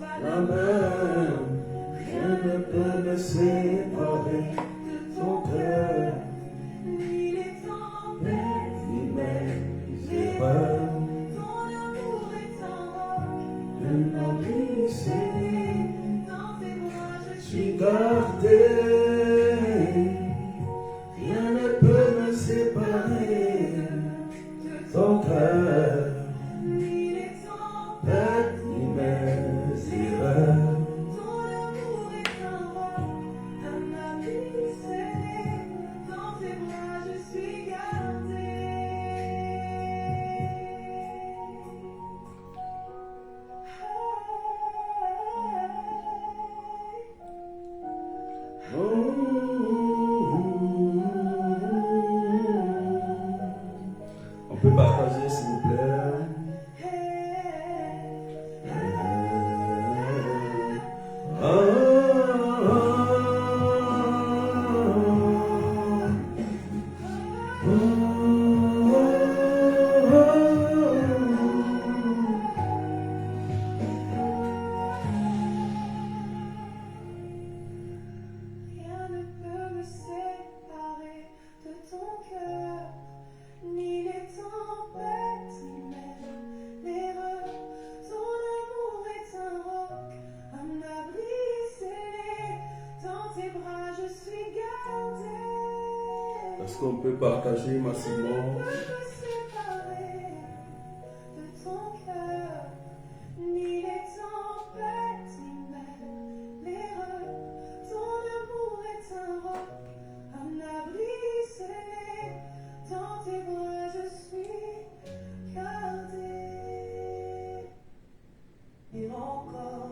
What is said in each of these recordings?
Amen. Rien ne peut me séparer de ton cœur, ni les tempêtes, ni mes erreurs. Ton amour est un roc, une abri scellé, dans tes bras je suis gardé. Rien ne peut me séparer de ton cœur, ni les tempêtes, ni mes erreurs. Ton amour est un roc, un abri scellé, dans tes bras je suis gardé. On peut partager s'il vous plaît. Rien ne peut me séparer de ton cœur, ni les tempêtes, ni même l'erreur. Ton amour est un roc, un abri scellé, dans tes bras je suis gardé. Est-ce qu'on peut partager massivement? Rien ne peut me séparer de ton cœur, ni les tempêtes, ni même l'erreur. Ton amour est un roc, un abri scellé, dans tes bras je suis gardé. Et encore.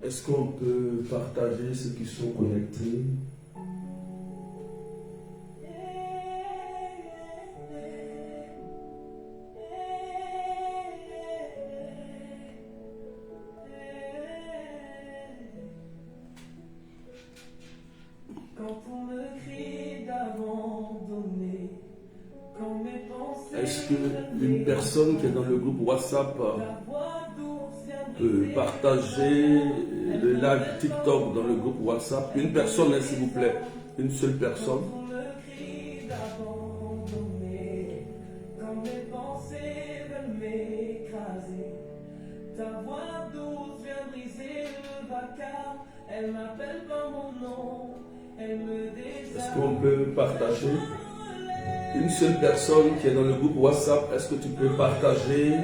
Est-ce qu'on peut partager ceux qui sont connectés? Quand on me crie d'abandonner, quand mes pensées... Est-ce qu'une personne qui est dans le groupe WhatsApp peut partager le live TikTok dans le groupe WhatsApp? Une personne, s'il vous plaît. Une seule personne. Quand mes pensées veulent m'écraser, ta voix douce vient briser le vacarme. Elle m'appelle par mon nom, elle me désarme. Est-ce qu'on peut partager? Une seule personne qui est dans le groupe WhatsApp, est-ce que tu peux partager?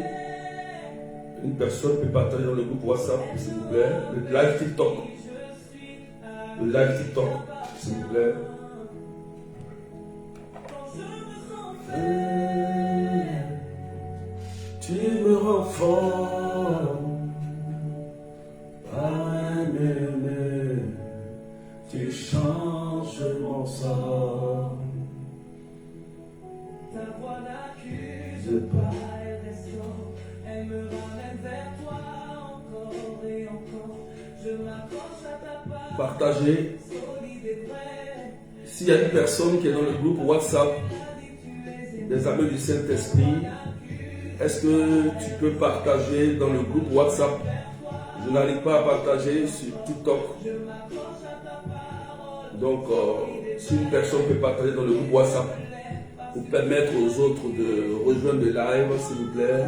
Une personne peut partager dans le groupe WhatsApp, s'il vous plaît. Le live TikTok. Le live TikTok, s'il vous plaît. Tu me rends fort, aimé, tu changes mon sort. Ta voix n'accuse pas, elle restaure, elle me ramène vers toi encore et encore. Je m'accroche à ta part, partagez. S'il y a une personne qui est dans le groupe WhatsApp des Amis du Saint-Esprit, est-ce que tu peux partager dans le groupe WhatsApp? Je n'arrive pas à partager sur TikTok. Donc, si une personne peut partager dans le groupe WhatsApp pour permettre aux autres de rejoindre le live, s'il vous plaît.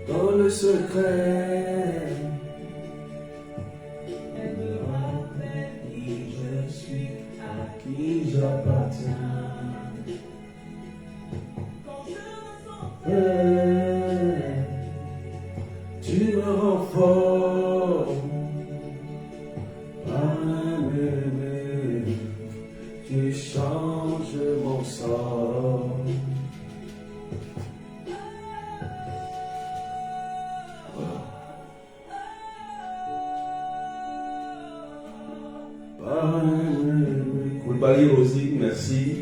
Dans le secret, elle me rappelle qui je suis, à qui j'appartiens. Tu me rends fort, aimé, tu changes mon sort. Koulibaly Rosie, merci.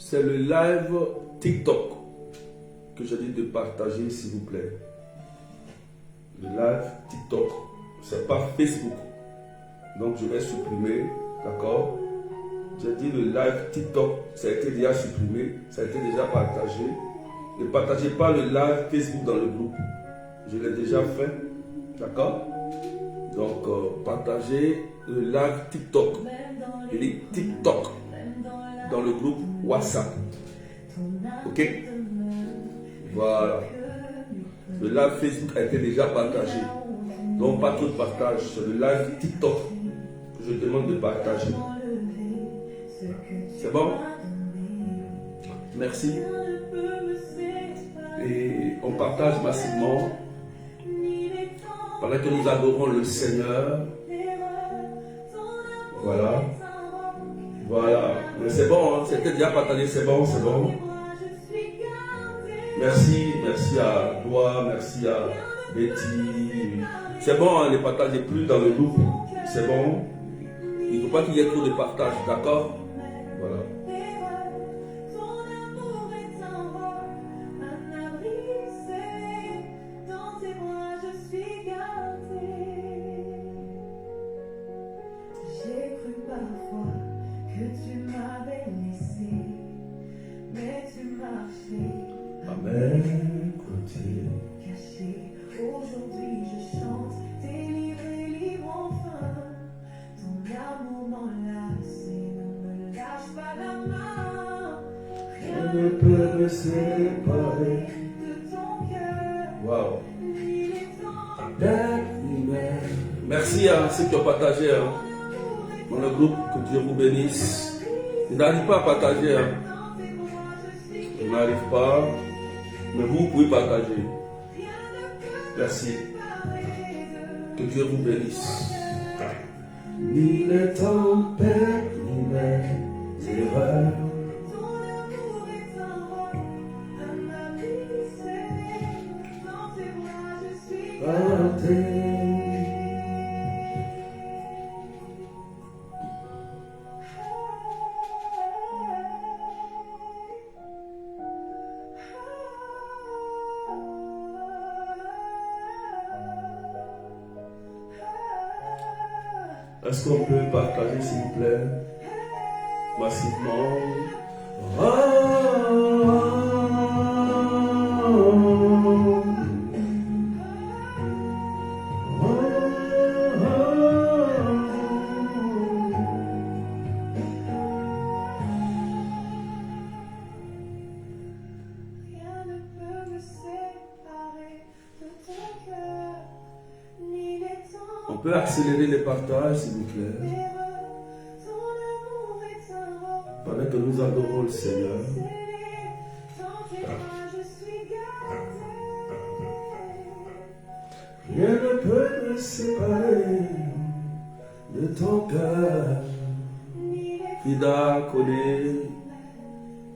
c'est le live TikTok que j'ai dit de partager, s'il vous plaît. Le live TikTok, c'est pas Facebook. Donc je vais supprimer, d'accord? J'ai dit le live TikTok, ça a été déjà supprimé, ça a été déjà partagé. Ne partagez pas le live Facebook dans le groupe. Je l'ai déjà fait, d'accord? Donc partagez le live TikTok. Je dis TikTok dans le groupe WhatsApp. Ok? Voilà. Le live Facebook a été déjà partagé. Donc pas trop de partage. C'est le live TikTok que je demande de partager. C'est bon? Merci. Et on partage massivement pendant que nous adorons le Seigneur. Voilà. Voilà. Mais c'est bon, hein? C'était déjà partagé, c'est bon, c'est bon. Merci, merci à toi, merci à Betty. C'est bon, hein, ne partagez plus dans le groupe. C'est bon. Il ne faut pas qu'il y ait trop de partage, d'accord? Voilà. J'ai cru parfois que tu m'avais laissé, mais tu marchais à mes côtés. caché. Aujourd'hui je chante, délivré, libre enfin. Ton amour m'enlace et ne me lâche pas la main. Rien ne peut me séparer De ton cœur, Wow. ni les temps, d'être-humain. Merci à ceux qui ont partagé hein, dans le groupe. Que Dieu vous bénisse. Je n'arrive pas à partager. Hein. Je n'arrive pas. Mais vous pouvez partager. Merci. Que Dieu vous bénisse. Ni les tempêtes, ni les erreurs. ton amour est un roc, un abri scellé. Dans tes bras je suis Partez. Est-ce qu'on peut partager, s'il vous plaît, massivement? Rien ne peut me séparer de ton cœur, ni les temps, On peut accélérer les partages, s'il vous plaît, ni l'erreur. Ton amour est un roc pendant que nous adorons le Seigneur. scellé. Dans tes bras je suis gardé. Rien ne peut me séparer de ton cœur. Ni les Frida connaît,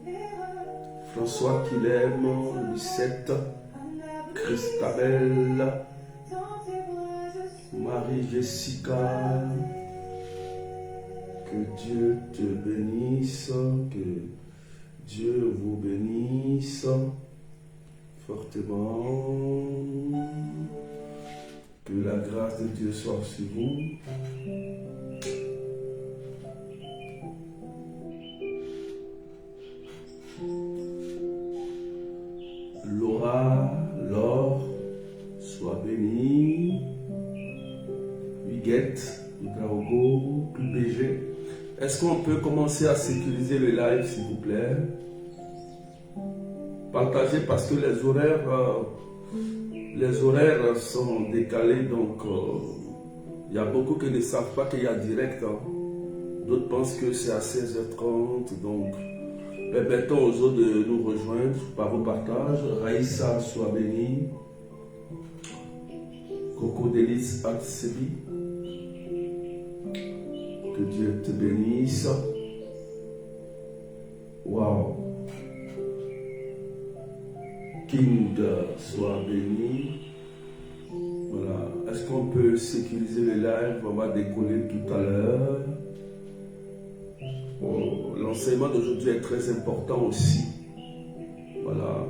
l'erreur, François qu'il aime, Lucette, un abri Christabelle, dans tes bras je suis Marie-Jessica. Que Dieu te bénisse, que Dieu vous bénisse fortement. Que la grâce de Dieu soit sur vous. Laura, Laure, sois bénie. Huguette, Oudraogo, PG. Est-ce qu'on peut commencer à sécuriser le live, s'il vous plaît? Partagez parce que les horaires sont décalés, donc il y a beaucoup qui ne savent pas qu'il y a direct. Hein. D'autres pensent que c'est à 16h30, donc permettons aux autres de nous rejoindre par vos partages. Raïssa, sois bénie. Coco Délice Atsebi. Que Dieu te bénisse. Wow. King, sois béni. Voilà. Est-ce qu'on peut sécuriser le live? On va décoller tout à l'heure. L'enseignement d'aujourd'hui est très important aussi. Voilà.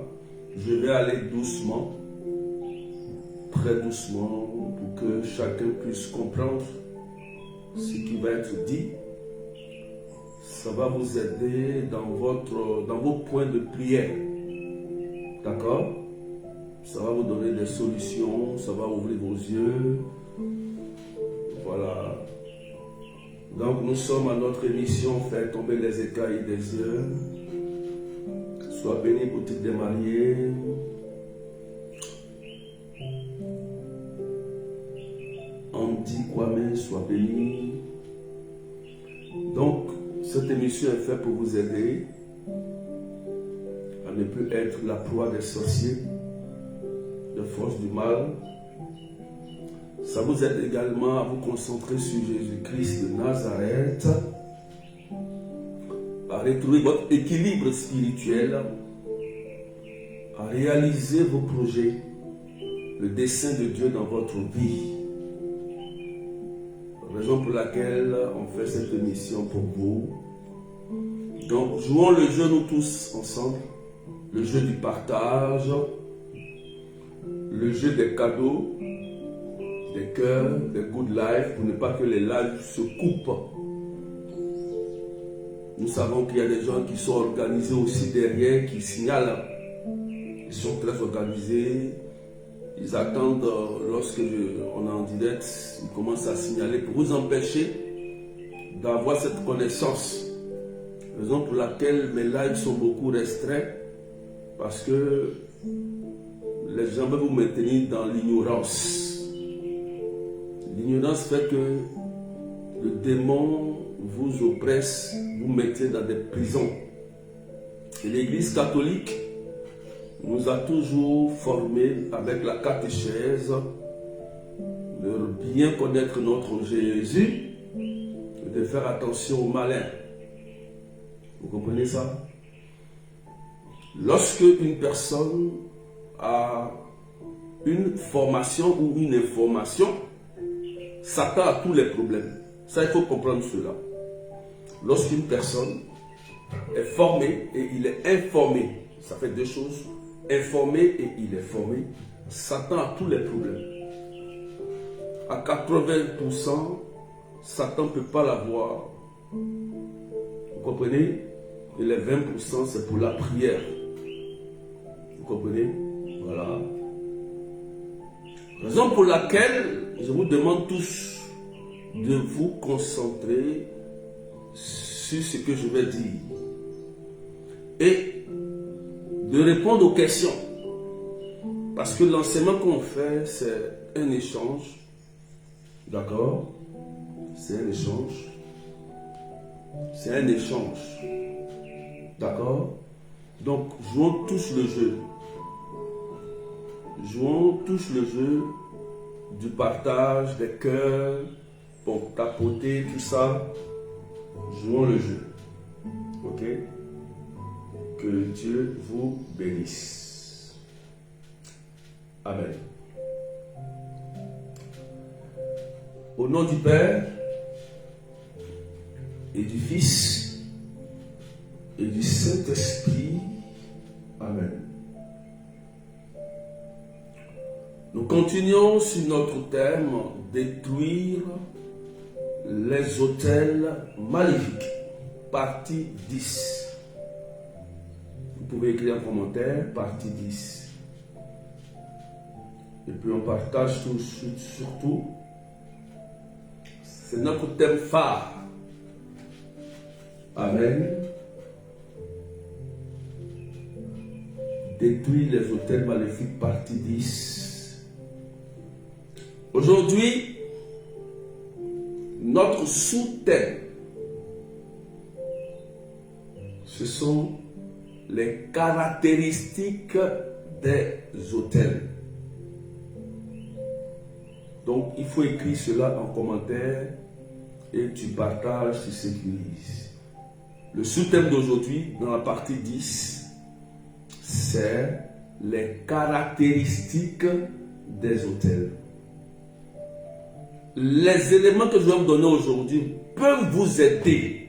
Je vais aller doucement, très doucement, pour que chacun puisse comprendre ce qui va être dit. Ça va vous aider dans vos points de prière. D'accord? Ça va vous donner des solutions, ça va ouvrir vos yeux. Voilà. Donc nous sommes à notre émission Faire tomber les écailles des yeux. Sois béni, boutique des mariés. Andy Kwame, sois béni. Donc, cette émission est faite pour vous aider à ne plus être la proie des sorciers, des forces du mal. Ça vous aide également à vous concentrer sur Jésus-Christ de Nazareth, à retrouver votre équilibre spirituel, à réaliser vos projets, le dessein de Dieu dans votre vie. Raison pour laquelle on fait cette émission pour vous. Donc, jouons le jeu nous tous ensemble, le jeu du partage, le jeu des cadeaux, des cœurs, des good life, pour ne pas que les lives se coupent. Nous savons qu'il y a des gens qui sont organisés aussi derrière, qui signalent. Ils sont très organisés. Ils attendent lorsque on est en direct, ils commencent à signaler pour vous empêcher d'avoir cette connaissance. Raison pour laquelle mes lives sont beaucoup restreints, parce que les gens veulent vous maintenir dans l'ignorance. L'ignorance fait que le démon vous oppresse, vous mettez dans des prisons. Et l'Église catholique nous a toujours formés avec la catéchèse de bien connaître notre Jésus et de faire attention aux malins. Vous comprenez ça? Lorsque une personne a une formation ou une information, s'attend à tous les problèmes. Ça, il faut comprendre cela. Lorsqu'une personne est formée et il est informé, ça fait deux choses. Informé et il est formé, s'attend à tous les problèmes. À 80%, Satan ne peut pas l'avoir. Vous comprenez? Et les 20%, c'est pour la prière. Vous comprenez? Voilà. Raison pour laquelle je vous demande tous de vous concentrer sur ce que je vais dire et de répondre aux questions. Parce que l'enseignement qu'on fait, c'est un échange. D'accord? C'est un échange. C'est un échange. D'accord? Donc, jouons tous le jeu. Jouons tous le jeu du partage, des cœurs, pour tapoter, tout ça. Jouons le jeu. Ok? Que Dieu vous bénisse. Amen. Au nom du Père et du Fils et du Saint-Esprit. Amen. Nous continuons sur notre thème, détruire les autels maléfiques, partie 10. Vous pouvez écrire un commentaire, partie 10. Et puis on partage tout de suite, surtout. C'est notre thème phare. Amen. Détruire les autels maléfiques, partie 10. Aujourd'hui, notre sous-thème, ce sont les caractéristiques des autels. Donc, il faut écrire cela en commentaire et tu partages, tu sécurises. Le sous-thème d'aujourd'hui, dans la partie 10, c'est les caractéristiques des autels. Les éléments que je vais vous donner aujourd'hui peuvent vous aider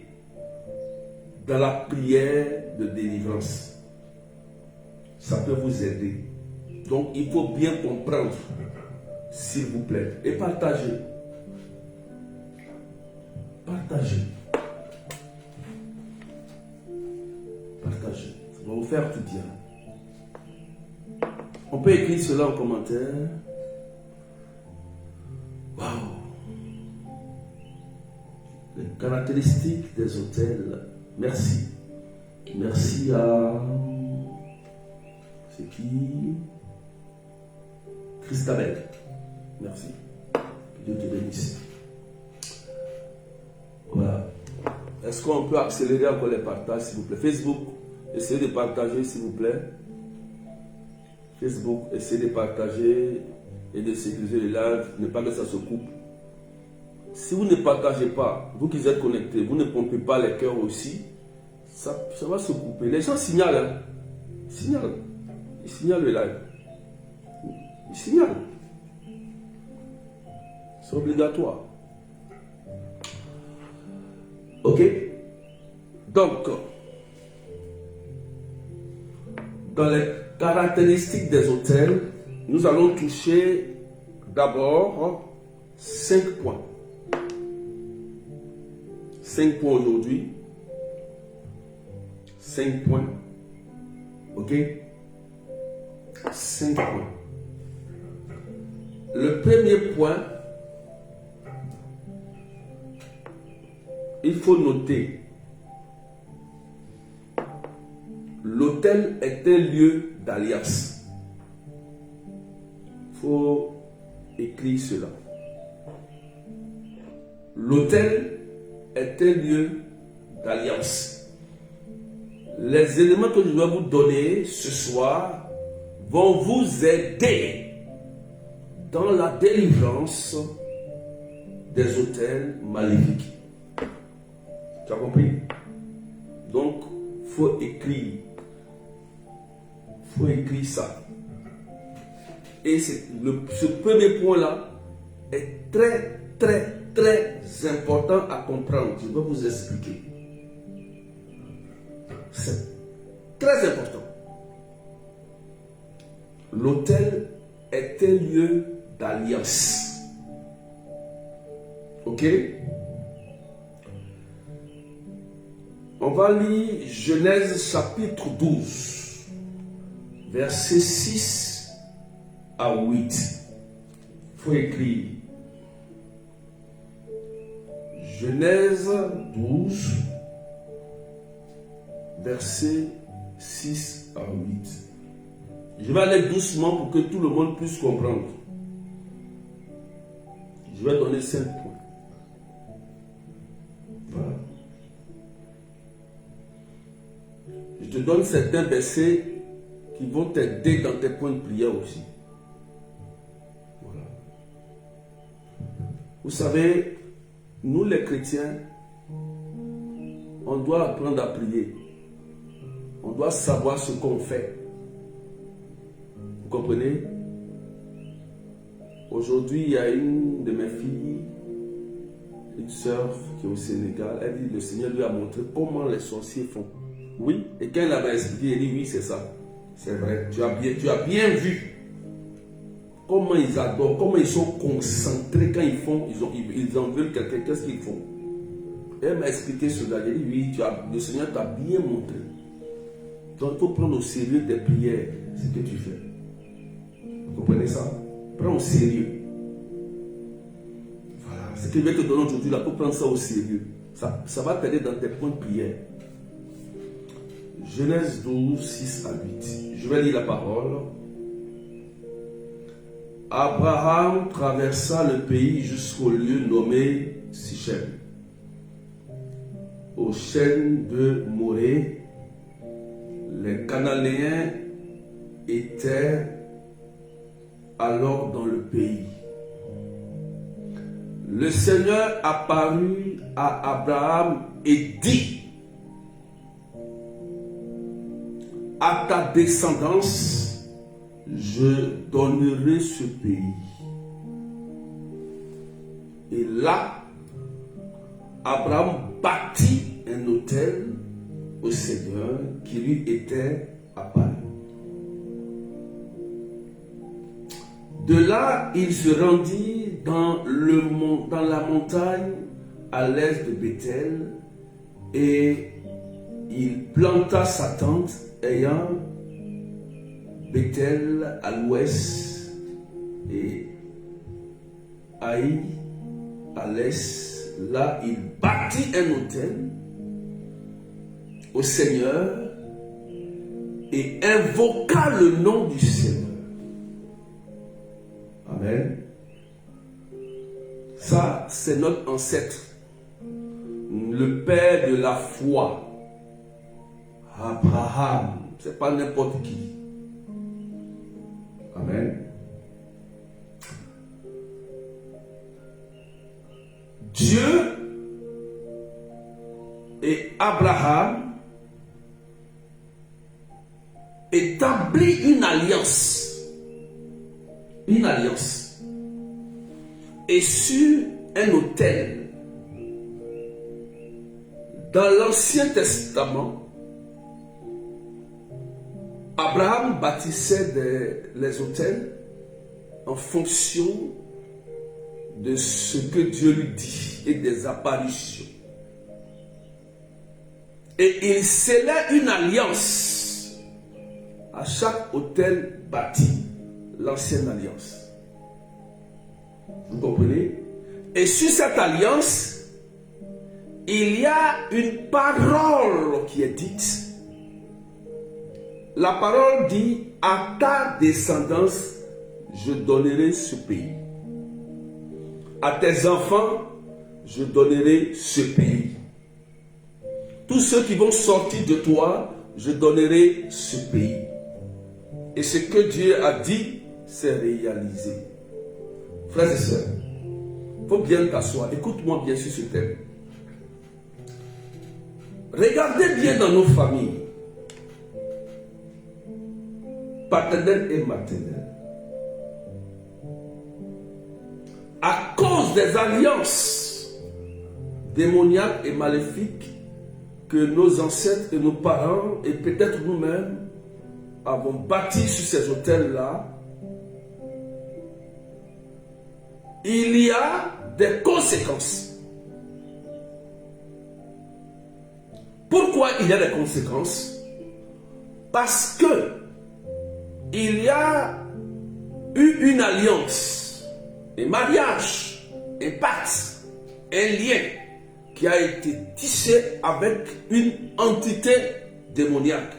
dans la prière de délivrance. Ça peut vous aider. Donc, il faut bien comprendre, s'il vous plaît, et partager. Partagez. Partagez. Ça va vous faire tout bien. On peut écrire cela en commentaire. Waouh! Les caractéristiques des hôtels. Merci. Merci à... C'est qui? Christabel. Merci. Que Dieu te bénisse. Voilà. Est-ce qu'on peut accélérer encore les partages, s'il vous plaît? Facebook, essayez de partager, s'il vous plaît. Facebook, essayez de partager et de sécuriser le live. Ne pas que ça se coupe. Si vous ne partagez pas, vous qui êtes connectés, vous ne pompez pas les cœurs aussi, ça va se couper. Les gens signalent. Hein? Ils signalent le live. Ils signalent. C'est obligatoire. Ok? Donc, dans les caractéristiques des hôtels, nous allons toucher d'abord 5 points. 5 points aujourd'hui. 5 points. Ok? 5 points. Le premier point, il faut noter, l'hôtel est un lieu d'alliance. Il faut écrire cela. L'hôtel est un lieu d'alliance. Les éléments que je dois vous donner ce soir vont vous aider dans la délivrance des hôtels maléfiques. Tu as compris? Donc, il faut écrire. Il faut écrire ça. Et ce premier point-là est très, très, très important à comprendre. Je vais vous expliquer. C'est très important. L'hôtel est un lieu d'alliance. Ok? On va lire Genèse chapitre 12, versets 6 à 8. Il faut écrire. Genèse 12, versets 6 à 8. Je vais aller doucement pour que tout le monde puisse comprendre. Je vais donner 5 points. Voilà. Je te donne certains versets qui vont t'aider dans tes points de prière aussi. Voilà. Vous savez, nous les chrétiens, on doit apprendre à prier. On doit savoir ce qu'on fait. Vous comprenez? Aujourd'hui, il y a une de mes filles, une sœur qui est au Sénégal. Elle dit, le Seigneur lui a montré comment les sorciers font. Oui, et quand elle avait expliqué, elle dit, oui, c'est ça. C'est vrai, tu as bien vu comment ils adorent, comment ils sont concentrés quand ils font, ils en veulent quelqu'un, qu'est-ce qu'ils font? Et elle m'a expliqué cela. Elle dit, oui, le Seigneur t'a bien montré. Donc, il faut prendre au sérieux tes prières, ce que tu fais. Vous comprenez ça? Prends au sérieux. Voilà. Ce que je vais te donner aujourd'hui, là, pour prendre ça au sérieux. Ça va t'aider dans tes points de prière. Genèse 12, 6 à 8. Je vais lire la parole. Abraham traversa le pays jusqu'au lieu nommé Sichem, aux chênes de Morée. Les Cananéens étaient alors dans le pays. Le Seigneur apparut à Abraham et dit: à ta descendance, je donnerai ce pays. Et là, Abraham bâtit un autel au Seigneur qui lui était apparu. De là, il se rendit dans la montagne à l'est de Bethel et il planta sa tente ayant Bethel à l'ouest et Haï à l'est. Là, il bâtit un autel au Seigneur et invoqua le nom du Seigneur. Amen. Ça, c'est notre ancêtre, le père de la foi, Abraham. C'est pas n'importe qui. Amen. Dieu et Abraham établit une alliance. Une alliance. Et sur un autel. Dans l'Ancien Testament, Abraham bâtissait les autels en fonction de ce que Dieu lui dit et des apparitions. Et il scellait une alliance à chaque autel bâti, l'ancienne alliance. Vous comprenez? Et sur cette alliance, il y a une parole qui est dite. La parole dit, à ta descendance, je donnerai ce pays. À tes enfants, je donnerai ce pays. Tous ceux qui vont sortir de toi, je donnerai ce pays. Et ce que Dieu a dit, c'est réalisé. Frères et sœurs, il faut bien t'asseoir. Écoute-moi bien sur ce thème. Regardez bien dans nos familles, paternelles et maternelles. À cause des alliances démoniaques et maléfiques que nos ancêtres et nos parents et peut-être nous-mêmes avons bâti sur ces autels-là, il y a des conséquences. Pourquoi il y a des conséquences? Parce que il y a eu une alliance, un mariage, un pacte, un lien qui a été tissé avec une entité démoniaque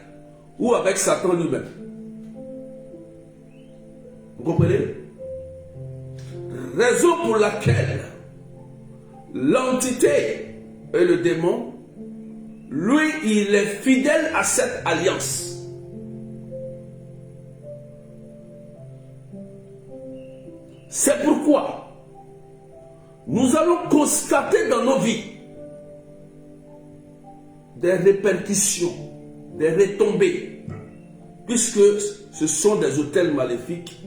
ou avec Satan lui-même. Vous comprenez? Raison pour laquelle l'entité et le démon, lui, il est fidèle à cette alliance. C'est pourquoi nous allons constater dans nos vies des répercussions, des retombées, puisque ce sont des autels maléfiques.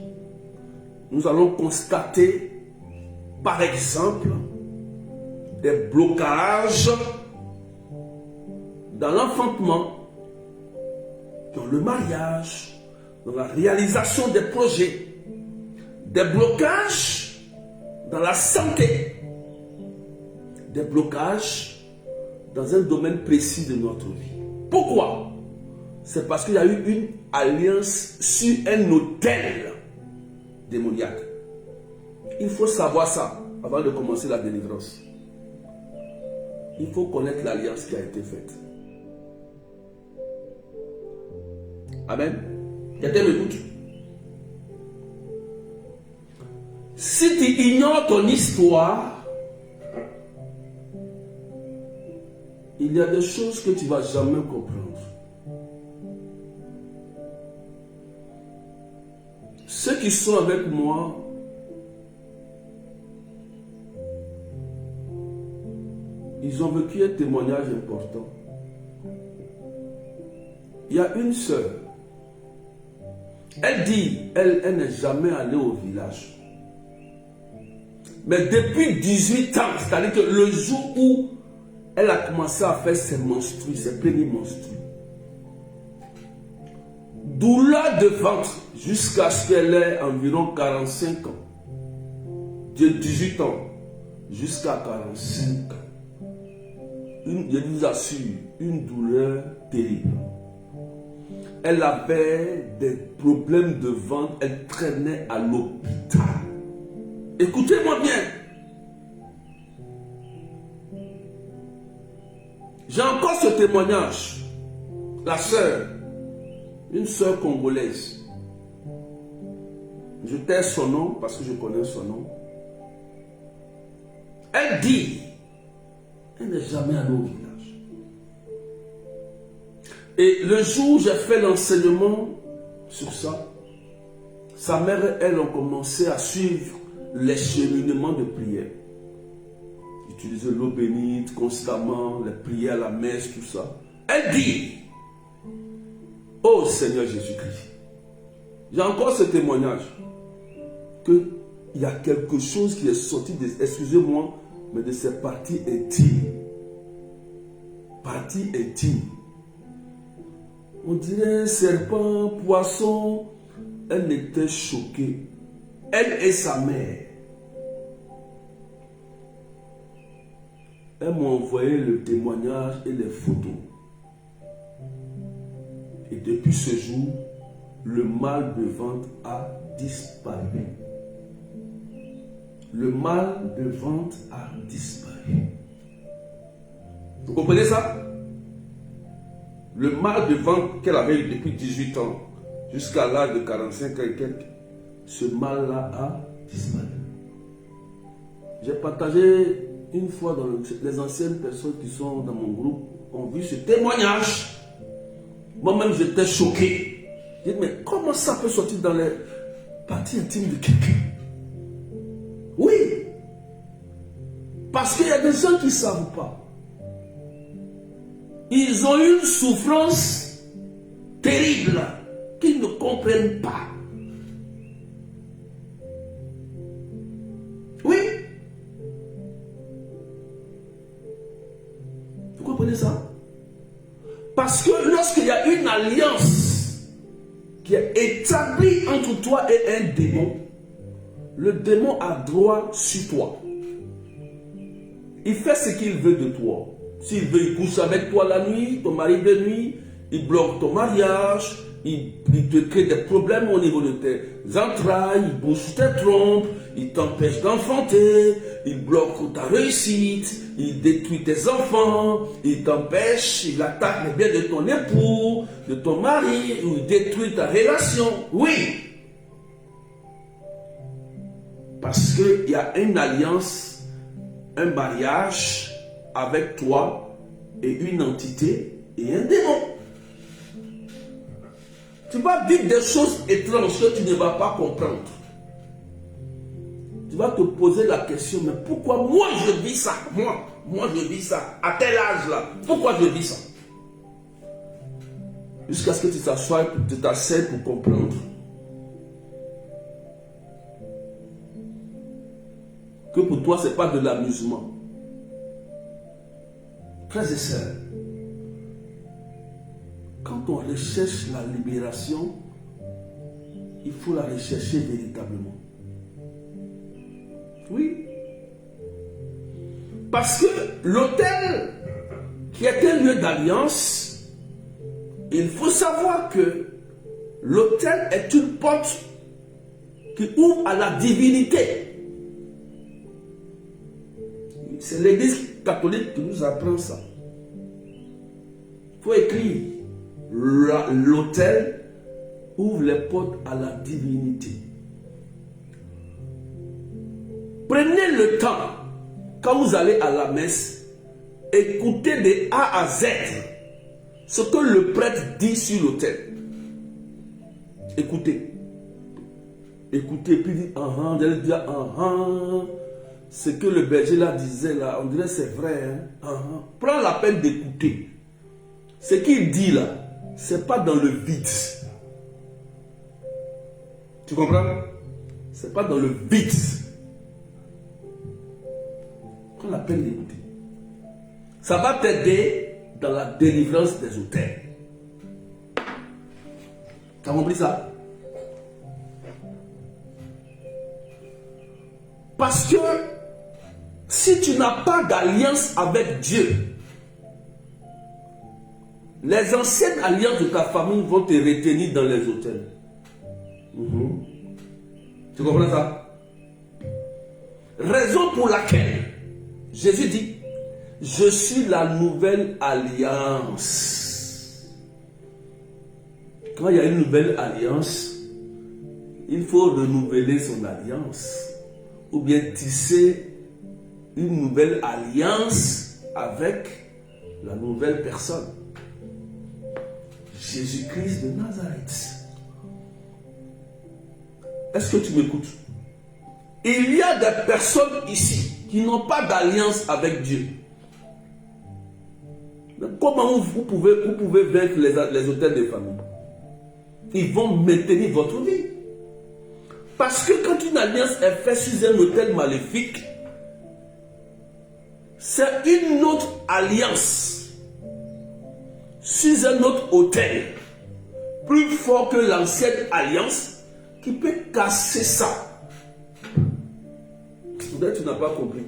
Nous allons constater, par exemple, des blocages dans l'enfantement, dans le mariage, dans la réalisation des projets, des blocages dans la santé, des blocages dans un domaine précis de notre vie. Pourquoi? C'est parce qu'il y a eu une alliance sur un autel démoniaque. Il faut savoir ça avant de commencer la délivrance. Il faut connaître l'alliance qui a été faite. Amen. Quelqu'un m'écoute? Si tu ignores ton histoire, il y a des choses que tu ne vas jamais comprendre. Ceux qui sont avec moi, ils ont vécu un témoignage important. Il y a une sœur, elle dit, elle n'est jamais allée au village. Mais depuis 18 ans, c'est-à-dire que le jour où elle a commencé à faire ses menstrues, ses premiers menstrues. Douleur de ventre jusqu'à ce qu'elle ait environ 45 ans. De 18 ans jusqu'à 45 ans. Je vous assure, une douleur terrible. Elle avait des problèmes de ventre, elle traînait à l'hôpital. Écoutez-moi bien. J'ai encore ce témoignage. La sœur, une sœur congolaise. Je tais son nom parce que je connais son nom. Elle dit, elle n'est jamais allée au village. Et le jour où j'ai fait l'enseignement sur ça, sa mère et elle ont commencé à suivre les cheminements de prière. Utiliser l'eau bénite constamment, les prières à la messe, tout ça. Elle dit, ô Seigneur Jésus-Christ, j'ai encore ce témoignage, qu'il y a quelque chose qui est sorti, excusez-moi, mais de ces parties intimes. Parties intimes. On dirait un serpent, poisson. Elle était choquée. Elle et sa mère. Elle m'a envoyé le témoignage et les photos. Et depuis ce jour, le mal de ventre a disparu. Le mal de ventre a disparu. Vous comprenez ça? Le mal de ventre qu'elle avait eu depuis 18 ans jusqu'à l'âge de 45 ans et quelques, ce mal-là a disparu. J'ai partagé une fois dans les anciennes personnes qui sont dans mon groupe ont vu ce témoignage. Moi-même, j'étais choqué. J'ai dit, mais comment ça peut sortir dans les parties intimes de quelqu'un? Oui. Parce qu'il y a des gens qui ne savent pas. Ils ont une souffrance terrible qu'ils ne comprennent pas. Oui. Vous comprenez ça? Parce que lorsqu'il y a une alliance qui est établie entre toi et un démon, le démon a droit sur toi. Il fait ce qu'il veut de toi. S'il veut, il couche avec toi la nuit, ton mari de nuit, il bloque ton mariage, il te crée des problèmes au niveau de tes entrailles, il bouge tes trompes, il t'empêche d'enfanter, il bloque ta réussite, il détruit tes enfants, il t'empêche, il attaque les biens de ton époux, de ton mari, ou il détruit ta relation. Oui. Parce qu'il y a une alliance, un mariage avec toi et une entité et un démon. Tu vas vivre des choses étranges que tu ne vas pas comprendre. Tu vas te poser la question, mais pourquoi moi je vis ça? Moi je vis ça. À tel âge là, pourquoi je vis ça? Jusqu'à ce que tu t'assoies, tu t'asseyes pour comprendre que pour toi ce n'est pas de l'amusement. Frères et sœurs, quand on recherche la libération, il faut la rechercher véritablement. Oui. Parce que l'autel, qui est un lieu d'alliance, il faut savoir que l'autel est une porte qui ouvre à la divinité. C'est l'église catholique qui nous apprend ça. Il faut écrire. L'autel ouvre les portes à la divinité. Prenez le temps, quand vous allez à la messe, écoutez de A à Z ce que le prêtre dit sur l'autel. Écoutez. Écoutez, puis dit, ce que le berger là disait là, on dirait c'est vrai. Prends la peine d'écouter. Ce qu'il dit là, c'est pas dans le vide. Tu comprends? C'est pas dans le vide. Prends la peine d'écouter. Ça va t'aider dans la délivrance des autels. Tu as compris ça? Parce que si tu n'as pas d'alliance avec Dieu, les anciennes alliances de ta famille vont te retenir dans les autels. Tu comprends ça? Raison pour laquelle Jésus dit, je suis la nouvelle alliance. Quand il y a une nouvelle alliance, il faut renouveler son alliance. Ou bien tisser une nouvelle alliance avec la nouvelle personne. Jésus-Christ de Nazareth. Est-ce que tu m'écoutes? Il y a des personnes ici qui n'ont pas d'alliance avec Dieu. Comment vous pouvez vaincre les autels de famille? Ils vont maintenir votre vie. Parce que quand une alliance est faite sur un autel maléfique, c'est une autre alliance sur un autre autel, plus fort que l'ancienne alliance, qui peut casser ça. Peut-être que tu n'as pas compris.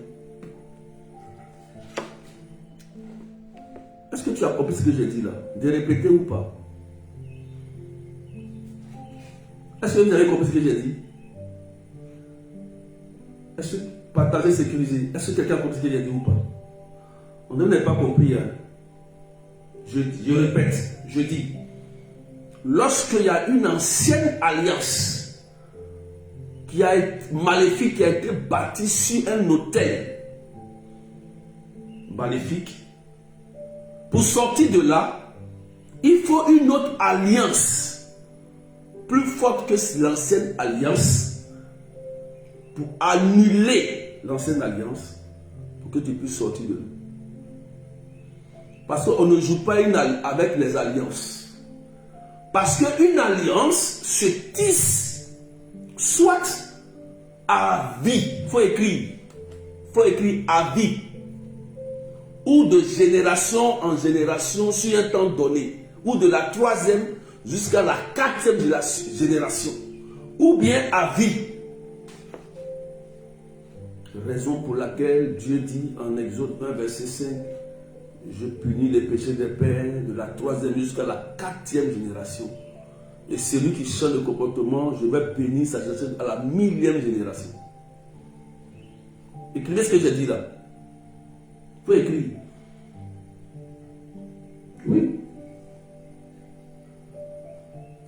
Est-ce que tu as compris ce que j'ai dit là? De répéter ou pas? Est-ce que vous avez compris ce que j'ai dit? Est-ce que partager, sécuriser? Est-ce que quelqu'un a compris ce que j'ai dit ou pas? On n'a pas compris. Hein? Je répète, je dis, lorsqu'il y a une ancienne alliance qui a été maléfique, qui a été bâtie sur un autel maléfique, pour sortir de là, il faut une autre alliance plus forte que l'ancienne alliance pour annuler l'ancienne alliance pour que tu puisses sortir de là. Parce qu'on ne joue pas avec les alliances. Parce qu'une alliance se tisse soit à vie, il faut écrire à vie, ou de génération en génération sur un temps donné, ou de la 3e jusqu'à la 4e génération, ou bien à vie. Raison pour laquelle Dieu dit en Exode 1 verset 5, je punis les péchés des pères de la 3e jusqu'à la 4e génération. Et celui qui change de comportement, je vais bénir sa génération à la 1000e génération. Écrivez ce que j'ai dit là. Il faut écrire. Oui.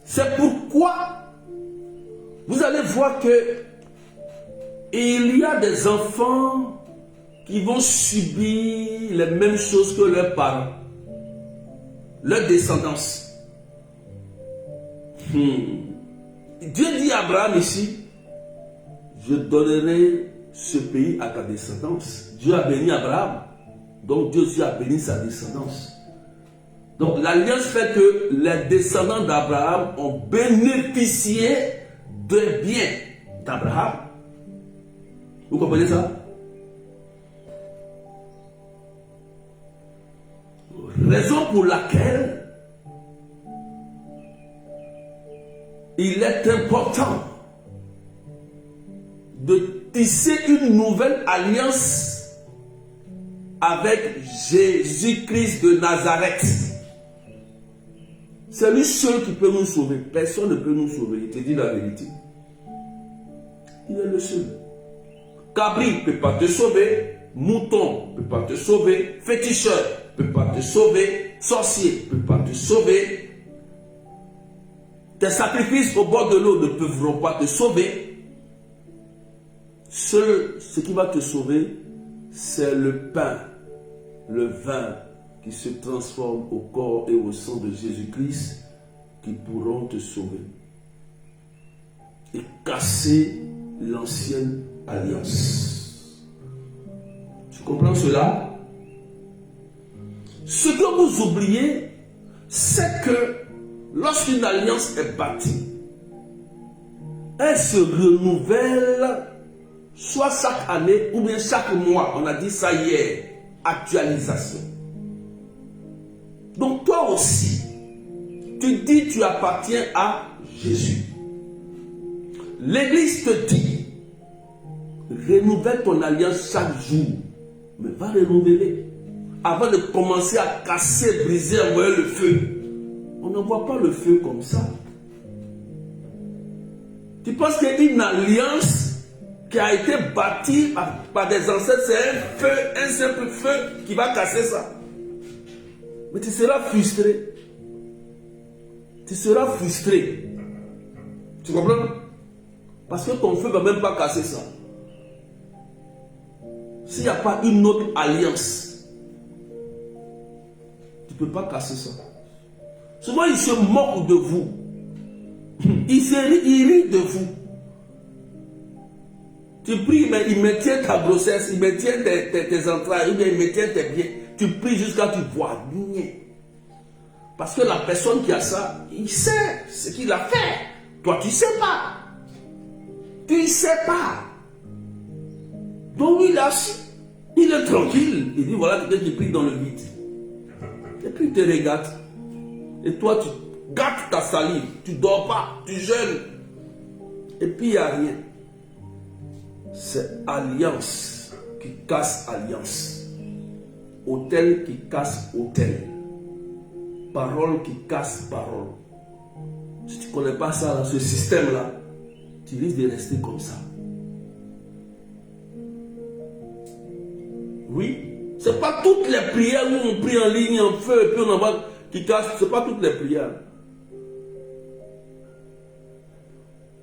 C'est pourquoi vous allez voir que il y a des enfants qui vont subir les mêmes choses que leurs parents, leur descendance. Dieu dit à Abraham ici, je donnerai ce pays à ta descendance. Dieu a béni Abraham, donc Dieu aussi a béni sa descendance. Donc l'alliance fait que les descendants d'Abraham ont bénéficié des biens d'Abraham. Vous comprenez ça? Raison pour laquelle il est important de tisser une nouvelle alliance avec Jésus-Christ de Nazareth. C'est lui seul qui peut nous sauver. Personne ne peut nous sauver. Il te dit la vérité. Il est le seul. Cabri ne peut pas te sauver. Mouton ne peut pas te sauver. Féticheur ne peut pas te sauver. Sorcier ne peut pas te sauver. Tes sacrifices au bord de l'eau ne pourront pas te sauver. Seul ce qui va te sauver, c'est le pain, le vin qui se transforme au corps et au sang de Jésus-Christ qui pourront te sauver et casser l'ancienne alliance. Tu comprends cela? Ce que vous oubliez, c'est que lorsqu'une alliance est bâtie, elle se renouvelle soit chaque année ou bien chaque mois. On a dit ça hier, actualisation. Donc toi aussi, tu dis tu appartiens à Jésus. L'Église te dit, renouvelle ton alliance chaque jour. Mais va renouveler. Avant de commencer à casser, briser, envoyer le feu. On ne voit pas le feu comme ça. Tu penses qu'une alliance qui a été bâtie par des ancêtres, c'est un feu, un simple feu qui va casser ça. Mais tu seras frustré. Tu seras frustré. Tu comprends? Parce que ton feu ne va même pas casser ça. S'il n'y a pas une autre alliance, tu ne peux pas casser ça. Souvent, ils se moquent de vous. Ils rient de vous. Tu pries, mais il maintient ta grossesse, il maintient tes entrailles, il maintient tes biens. Tu pries jusqu'à ce que tu vois rien. Parce que la personne qui a ça, il sait ce qu'il a fait. Toi, tu ne sais pas. Tu ne sais pas. Donc, il est assis. Il est tranquille. Il dit, voilà quelqu'un qui prie dans le vide. Et puis, il te regarde. Et toi, tu gâtes ta salive. Tu ne dors pas. Tu jeûnes. Et puis, il n'y a rien. C'est alliance qui casse alliance. Autel qui casse autel. Parole qui casse parole. Si tu ne connais pas ça, là, ce système-là, tu risques de rester comme ça. Oui, ce n'est pas toutes les prières où on prie en ligne, en feu, et puis on envoie qui casse. Ce n'est pas toutes les prières.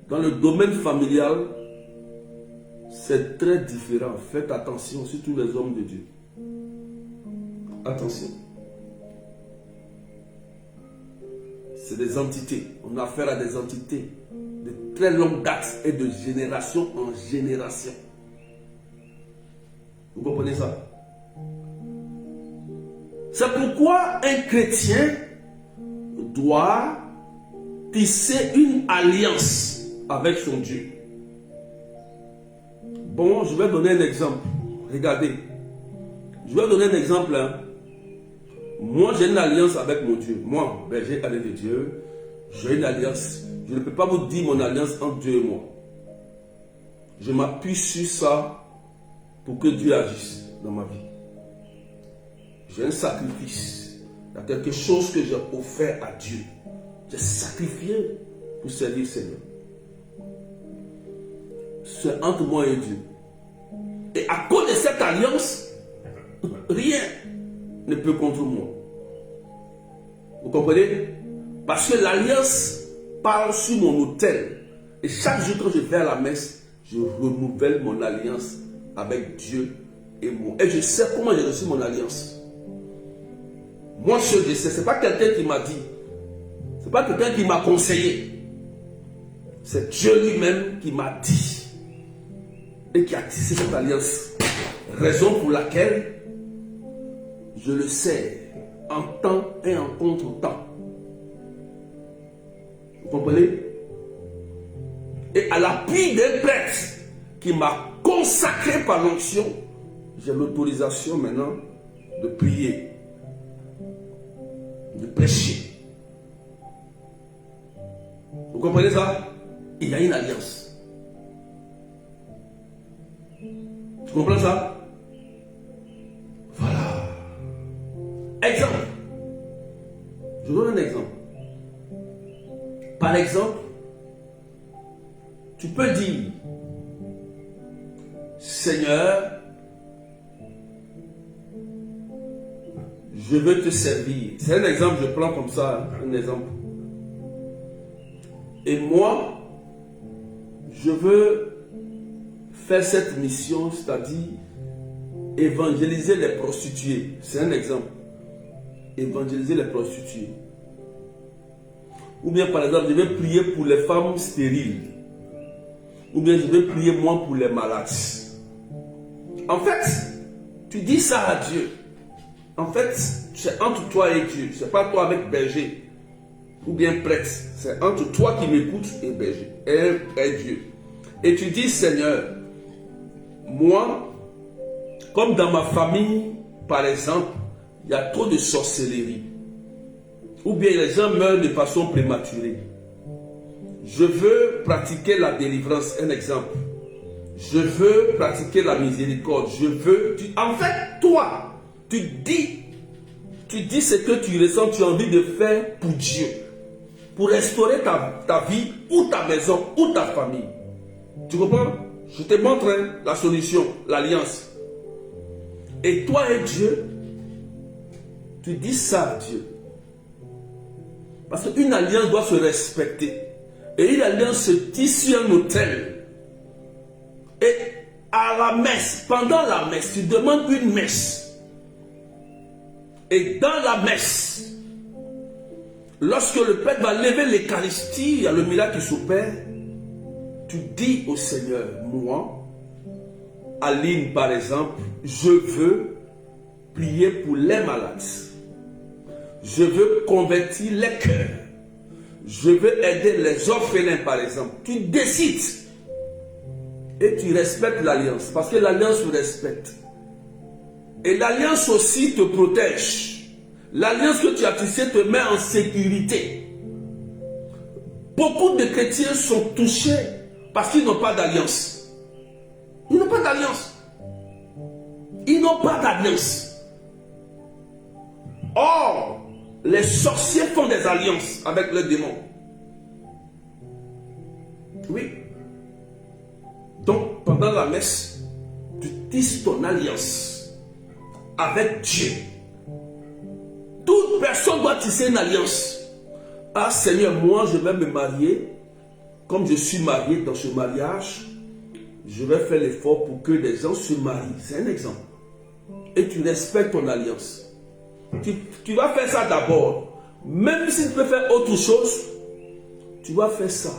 Dans le domaine familial, c'est très différent. Faites attention, surtout les hommes de Dieu. Attention. C'est des entités. On a affaire à des entités de très longue date et de génération en génération. Vous comprenez ça? C'est pourquoi un chrétien doit tisser une alliance avec son Dieu. Bon, je vais donner un exemple. Regardez. Je vais donner un exemple. Moi, j'ai une alliance avec mon Dieu. Moi, berger allé de Dieu, j'ai une alliance. Je ne peux pas vous dire mon alliance entre Dieu et moi. Je m'appuie sur ça pour que Dieu agisse dans ma vie. J'ai un sacrifice. Il y a quelque chose que j'ai offert à Dieu. J'ai sacrifié pour servir le Seigneur. C'est entre moi et Dieu. Et à cause de cette alliance, rien ne peut contre moi. Vous comprenez? Parce que l'alliance parle sur mon autel. Et chaque jour quand je vais à la messe, je renouvelle mon alliance avec Dieu et moi. Et je sais comment j'ai reçu mon alliance. Moi, je sais. Ce n'est pas quelqu'un qui m'a dit. Ce n'est pas quelqu'un qui m'a conseillé. C'est Dieu lui-même qui m'a dit. Et qui a tissé cette alliance. Raison pour laquelle je le sais en temps et en contre-temps. Vous comprenez? Et à l'appui d'un prêtre qui m'a consacré par l'onction, j'ai l'autorisation maintenant de prier, de prêcher. Vous comprenez ça? Il y a une alliance. Tu comprends ça? Voilà. Exemple. Je donne un exemple. Par exemple, tu peux dire, Seigneur, je veux te servir. C'est un exemple, je prends comme ça, un exemple. Et moi, je veux faire cette mission, c'est-à-dire évangéliser les prostituées. C'est un exemple. Évangéliser les prostituées. Ou bien par exemple, je vais prier pour les femmes stériles. Ou bien je vais prier moi pour les malades. En fait, tu dis ça à Dieu. En fait, c'est entre toi et Dieu. C'est pas toi avec berger. Ou bien prêtre. C'est entre toi qui m'écoutes et berger. Et Dieu. Et tu dis, Seigneur, moi, comme dans ma famille, par exemple, il y a trop de sorcellerie. ou bien les gens meurent de façon prématurée. Je veux pratiquer la délivrance, un exemple. Je veux pratiquer la miséricorde. Je veux... En fait, toi, tu dis ce que tu ressens, tu as envie de faire pour Dieu. Pour restaurer ta vie, ou ta maison, ou ta famille. Tu comprends? Je te montre la solution, l'alliance. Et toi et Dieu, tu dis ça à Dieu. Parce qu'une alliance doit se respecter. Et une alliance se tisse sur un autel. Et à la messe, pendant la messe, tu demandes une messe. Et dans la messe, lorsque le Père va lever l'Eucharistie, il y a le miracle qui s'opère. Tu dis au Seigneur, moi, Aline par exemple, je veux prier pour les malades. Je veux convertir les cœurs. Je veux aider les orphelins par exemple. Tu décides. Et tu respectes l'alliance. Parce que l'alliance se respecte. Et l'alliance aussi te protège. L'alliance que tu as tissée te met en sécurité. Beaucoup de chrétiens sont touchés parce qu'ils n'ont pas d'alliance. Ils n'ont pas d'alliance. Ils n'ont pas d'alliance. Or, les sorciers font des alliances avec les démons. Oui. Donc, pendant la messe, tu tisses ton alliance avec Dieu. Toute personne doit tisser une alliance. Ah Seigneur, moi je vais me marier. Comme je suis marié dans ce mariage, je vais faire l'effort pour que les gens se marient. C'est un exemple. Et tu respectes ton alliance. Tu vas faire ça d'abord. Même si tu peux faire autre chose, tu vas faire ça.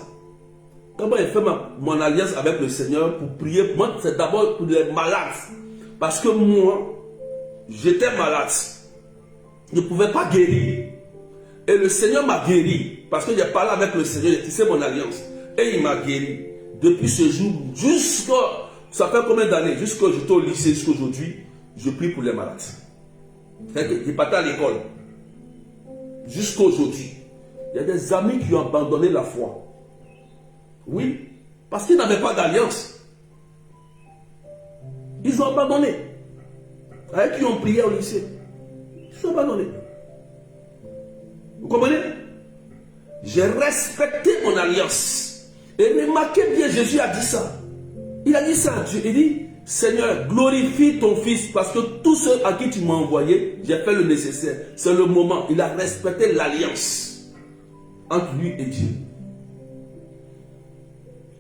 Comment j'ai fait mon alliance avec le Seigneur pour prier? Moi, c'est d'abord pour les malades. Parce que moi, j'étais malade. Je ne pouvais pas guérir. Et le Seigneur m'a guéri. Parce que j'ai parlé avec le Seigneur, j'ai tissé mon alliance. Et il m'a guéri. Depuis ce jour, ça fait combien d'années? Jusqu'à j'étais au lycée, jusqu'à aujourd'hui, je prie pour les malades. Je partais à l'école. Jusqu'à aujourd'hui. Il y a des amis qui ont abandonné la foi. Oui, parce qu'ils n'avaient pas d'alliance. Ils ont abandonné. Avec qui ont prié au lycée. Ils ont abandonné. Vous comprenez? J'ai respecté mon alliance. Et remarquez bien, Jésus a dit ça. Il a dit ça à Dieu. Il dit, Seigneur, glorifie ton Fils parce que tous ceux à qui tu m'as envoyé, j'ai fait le nécessaire. C'est le moment. Il a respecté l'alliance entre lui et Dieu.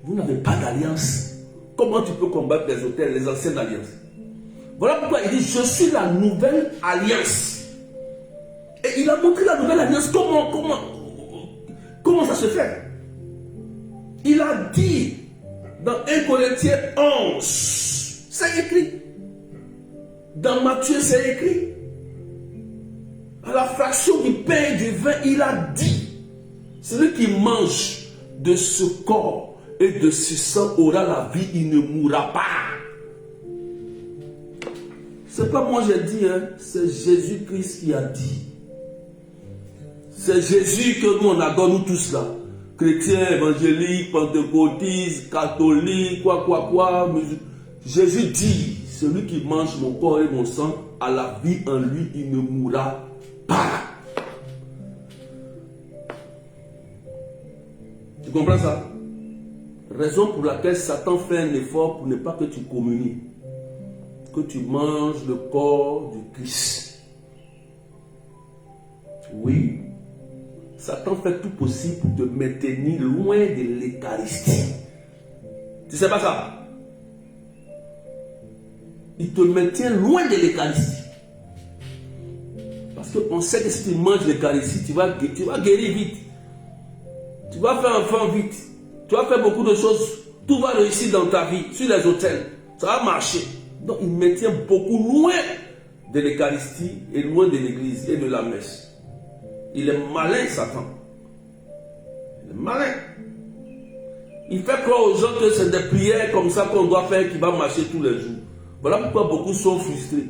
Vous n'avez pas d'alliance. Comment tu peux combattre les autels, les anciennes alliances? Voilà pourquoi il dit, je suis la nouvelle alliance. Et il a montré la nouvelle alliance. Comment ça se fait? Il a dit dans 1 Corinthiens 11, c'est écrit. Dans Matthieu, c'est écrit. À la fraction du pain et du vin, il a dit, celui qui mange de ce corps et de ce sang aura la vie, il ne mourra pas. C'est pas moi j'ai dit, hein, c'est Jésus-Christ qui a dit. C'est Jésus que nous on adore, nous tous là. Chrétiens, évangéliques, pentecôtistes, catholiques, quoi. Jésus dit, celui qui mange mon corps et mon sang a la vie en lui, il ne mourra pas. Tu comprends ça? Raison pour laquelle Satan fait un effort pour ne pas que tu communies. Que tu manges le corps du Christ. Oui. Satan fait tout possible pour te maintenir loin de l'Eucharistie. Tu sais pas ça? Il te maintient loin de l'Eucharistie. Parce qu'on sait que si tu manges l'Eucharistie, tu vas guérir vite. Tu vas faire enfant vite. Tu vas faire beaucoup de choses. Tout va réussir dans ta vie, sur les autels. Ça va marcher. Donc il maintient beaucoup loin de l'Eucharistie et loin de l'église et de la messe. Il est malin, Satan. Il est malin. Il fait croire aux gens que c'est des prières comme ça qu'on doit faire qui va marcher tous les jours. Voilà pourquoi beaucoup sont frustrés.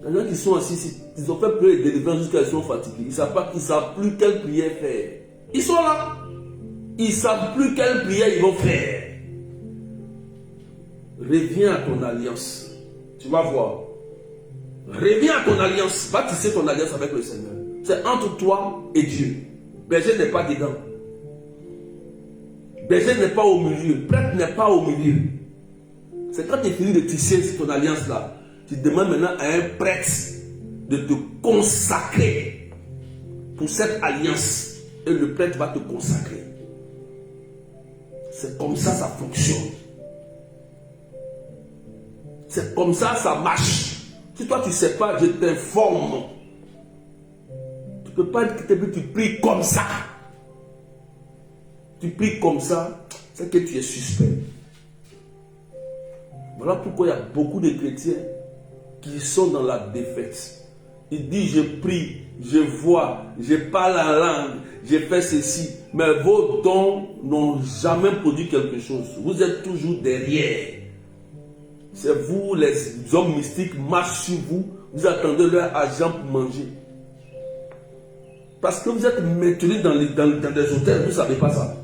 Les gens qui sont assis ici, ils ont fait prier et délivrance jusqu'à ce qu'ils sont fatigués. Ils ne savent plus quelle prière faire. Ils sont là. Ils ne savent plus quelle prière ils vont faire. Reviens à ton alliance. Tu vas voir. Reviens à ton alliance. Va tisser ton alliance avec le Seigneur. C'est entre toi et Dieu. Berger n'est pas dedans. Berger n'est pas au milieu. Prêtre n'est pas au milieu. C'est quand tu finis de tisser ton alliance là, tu demandes maintenant à un prêtre de te consacrer pour cette alliance. Et le prêtre va te consacrer. C'est comme ça fonctionne. C'est comme ça marche. Si toi tu ne sais pas, je t'informe. Tu ne peux pas dire que tu pries comme ça. Tu pries comme ça, c'est que tu es suspect. Voilà pourquoi il y a beaucoup de chrétiens qui sont dans la défaite. Ils disent je prie, je vois, je parle en langue, je fais ceci. Mais vos dons n'ont jamais produit quelque chose. Vous êtes toujours derrière. C'est vous, les hommes mystiques, marchent sur vous. Vous attendez leur argent pour manger. Parce que vous êtes maintenus dans des hôtels, vous ne savez pas ça.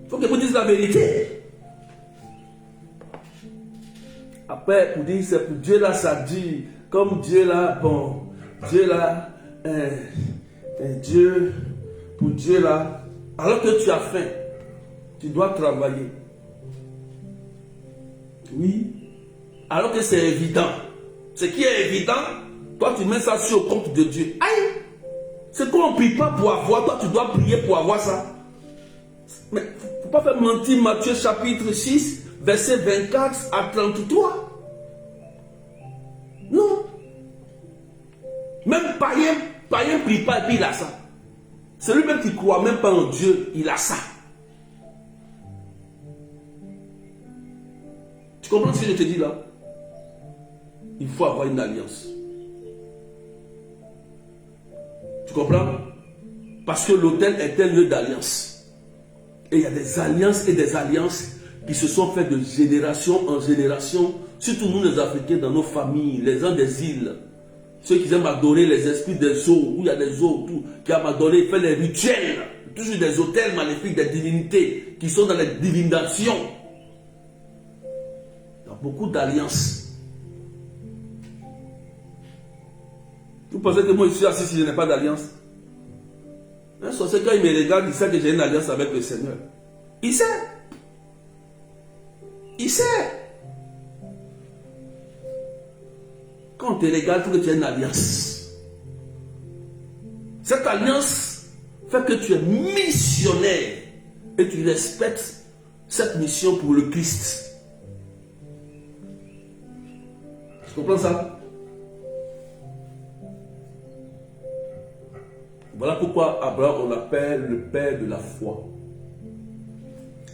Il faut que vous disiez la vérité. Après, pour dire, c'est pour Dieu là, ça dit, comme Dieu là, bon, Dieu là, Dieu, pour Dieu là, alors que tu as faim, tu dois travailler. Oui, alors que c'est évident. Ce qui est évident, toi tu mets ça sur le compte de Dieu. Aïe! C'est qu'on ne prie pas pour avoir, toi tu dois prier pour avoir ça. Mais il ne faut pas faire mentir Matthieu chapitre 6, verset 24 à 33. Non. Même païen prie pas et puis il a ça. Celui-même qui ne croit même pas en Dieu, il a ça. Tu comprends ce que je te dis là? Il faut avoir une alliance. Tu comprends? Parce que l'autel est un lieu d'alliance. Et il y a des alliances et des alliances qui se sont faites de génération en génération. Surtout nous les Africains dans nos familles, les gens des îles. Ceux qui aiment adorer les esprits des eaux, où il y a des eaux, tout, qui aiment adorer, faire les rituels. Toujours des hôtels maléfiques, des divinités qui sont dans les divinations. Il y a beaucoup d'alliances. Vous pensez que moi je suis assis si je n'ai pas d'alliance? Un sorcier, quand il me regarde, il sait que j'ai une alliance avec le Seigneur. Il sait. Il sait. Quand on te regarde, il faut que tu aies une alliance. Cette alliance fait que tu es missionnaire et tu respectes cette mission pour le Christ. Tu comprends ça? Voilà pourquoi Abraham, on l'appelle le père de la foi.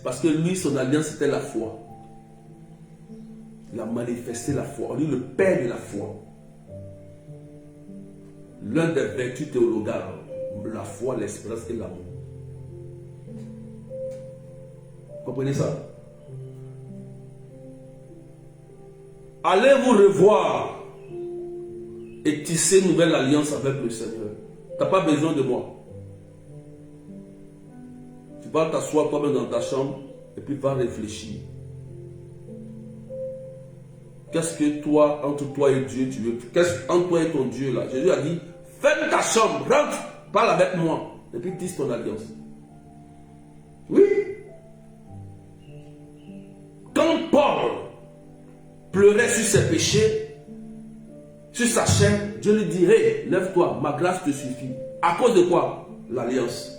Parce que lui, son alliance, c'était la foi. Il a manifesté la foi. On dit le père de la foi. L'un des vertus théologales, la foi, l'espérance et l'amour. Vous comprenez ça? Allez vous revoir et tisser une nouvelle alliance avec le Seigneur. Tu n'as pas besoin de moi. Tu vas t'asseoir toi-même dans ta chambre et puis va réfléchir. Qu'est-ce que toi, entre toi et Dieu, tu veux? Qu'est-ce entre toi et ton Dieu là? Jésus a dit, ferme ta chambre, rentre, parle avec moi. Et puis tisse ton alliance. Oui. Quand Paul pleurait sur ses péchés, sur sa chair, Dieu lui dit, hey, lève-toi, ma grâce te suffit. À cause de quoi? L'alliance.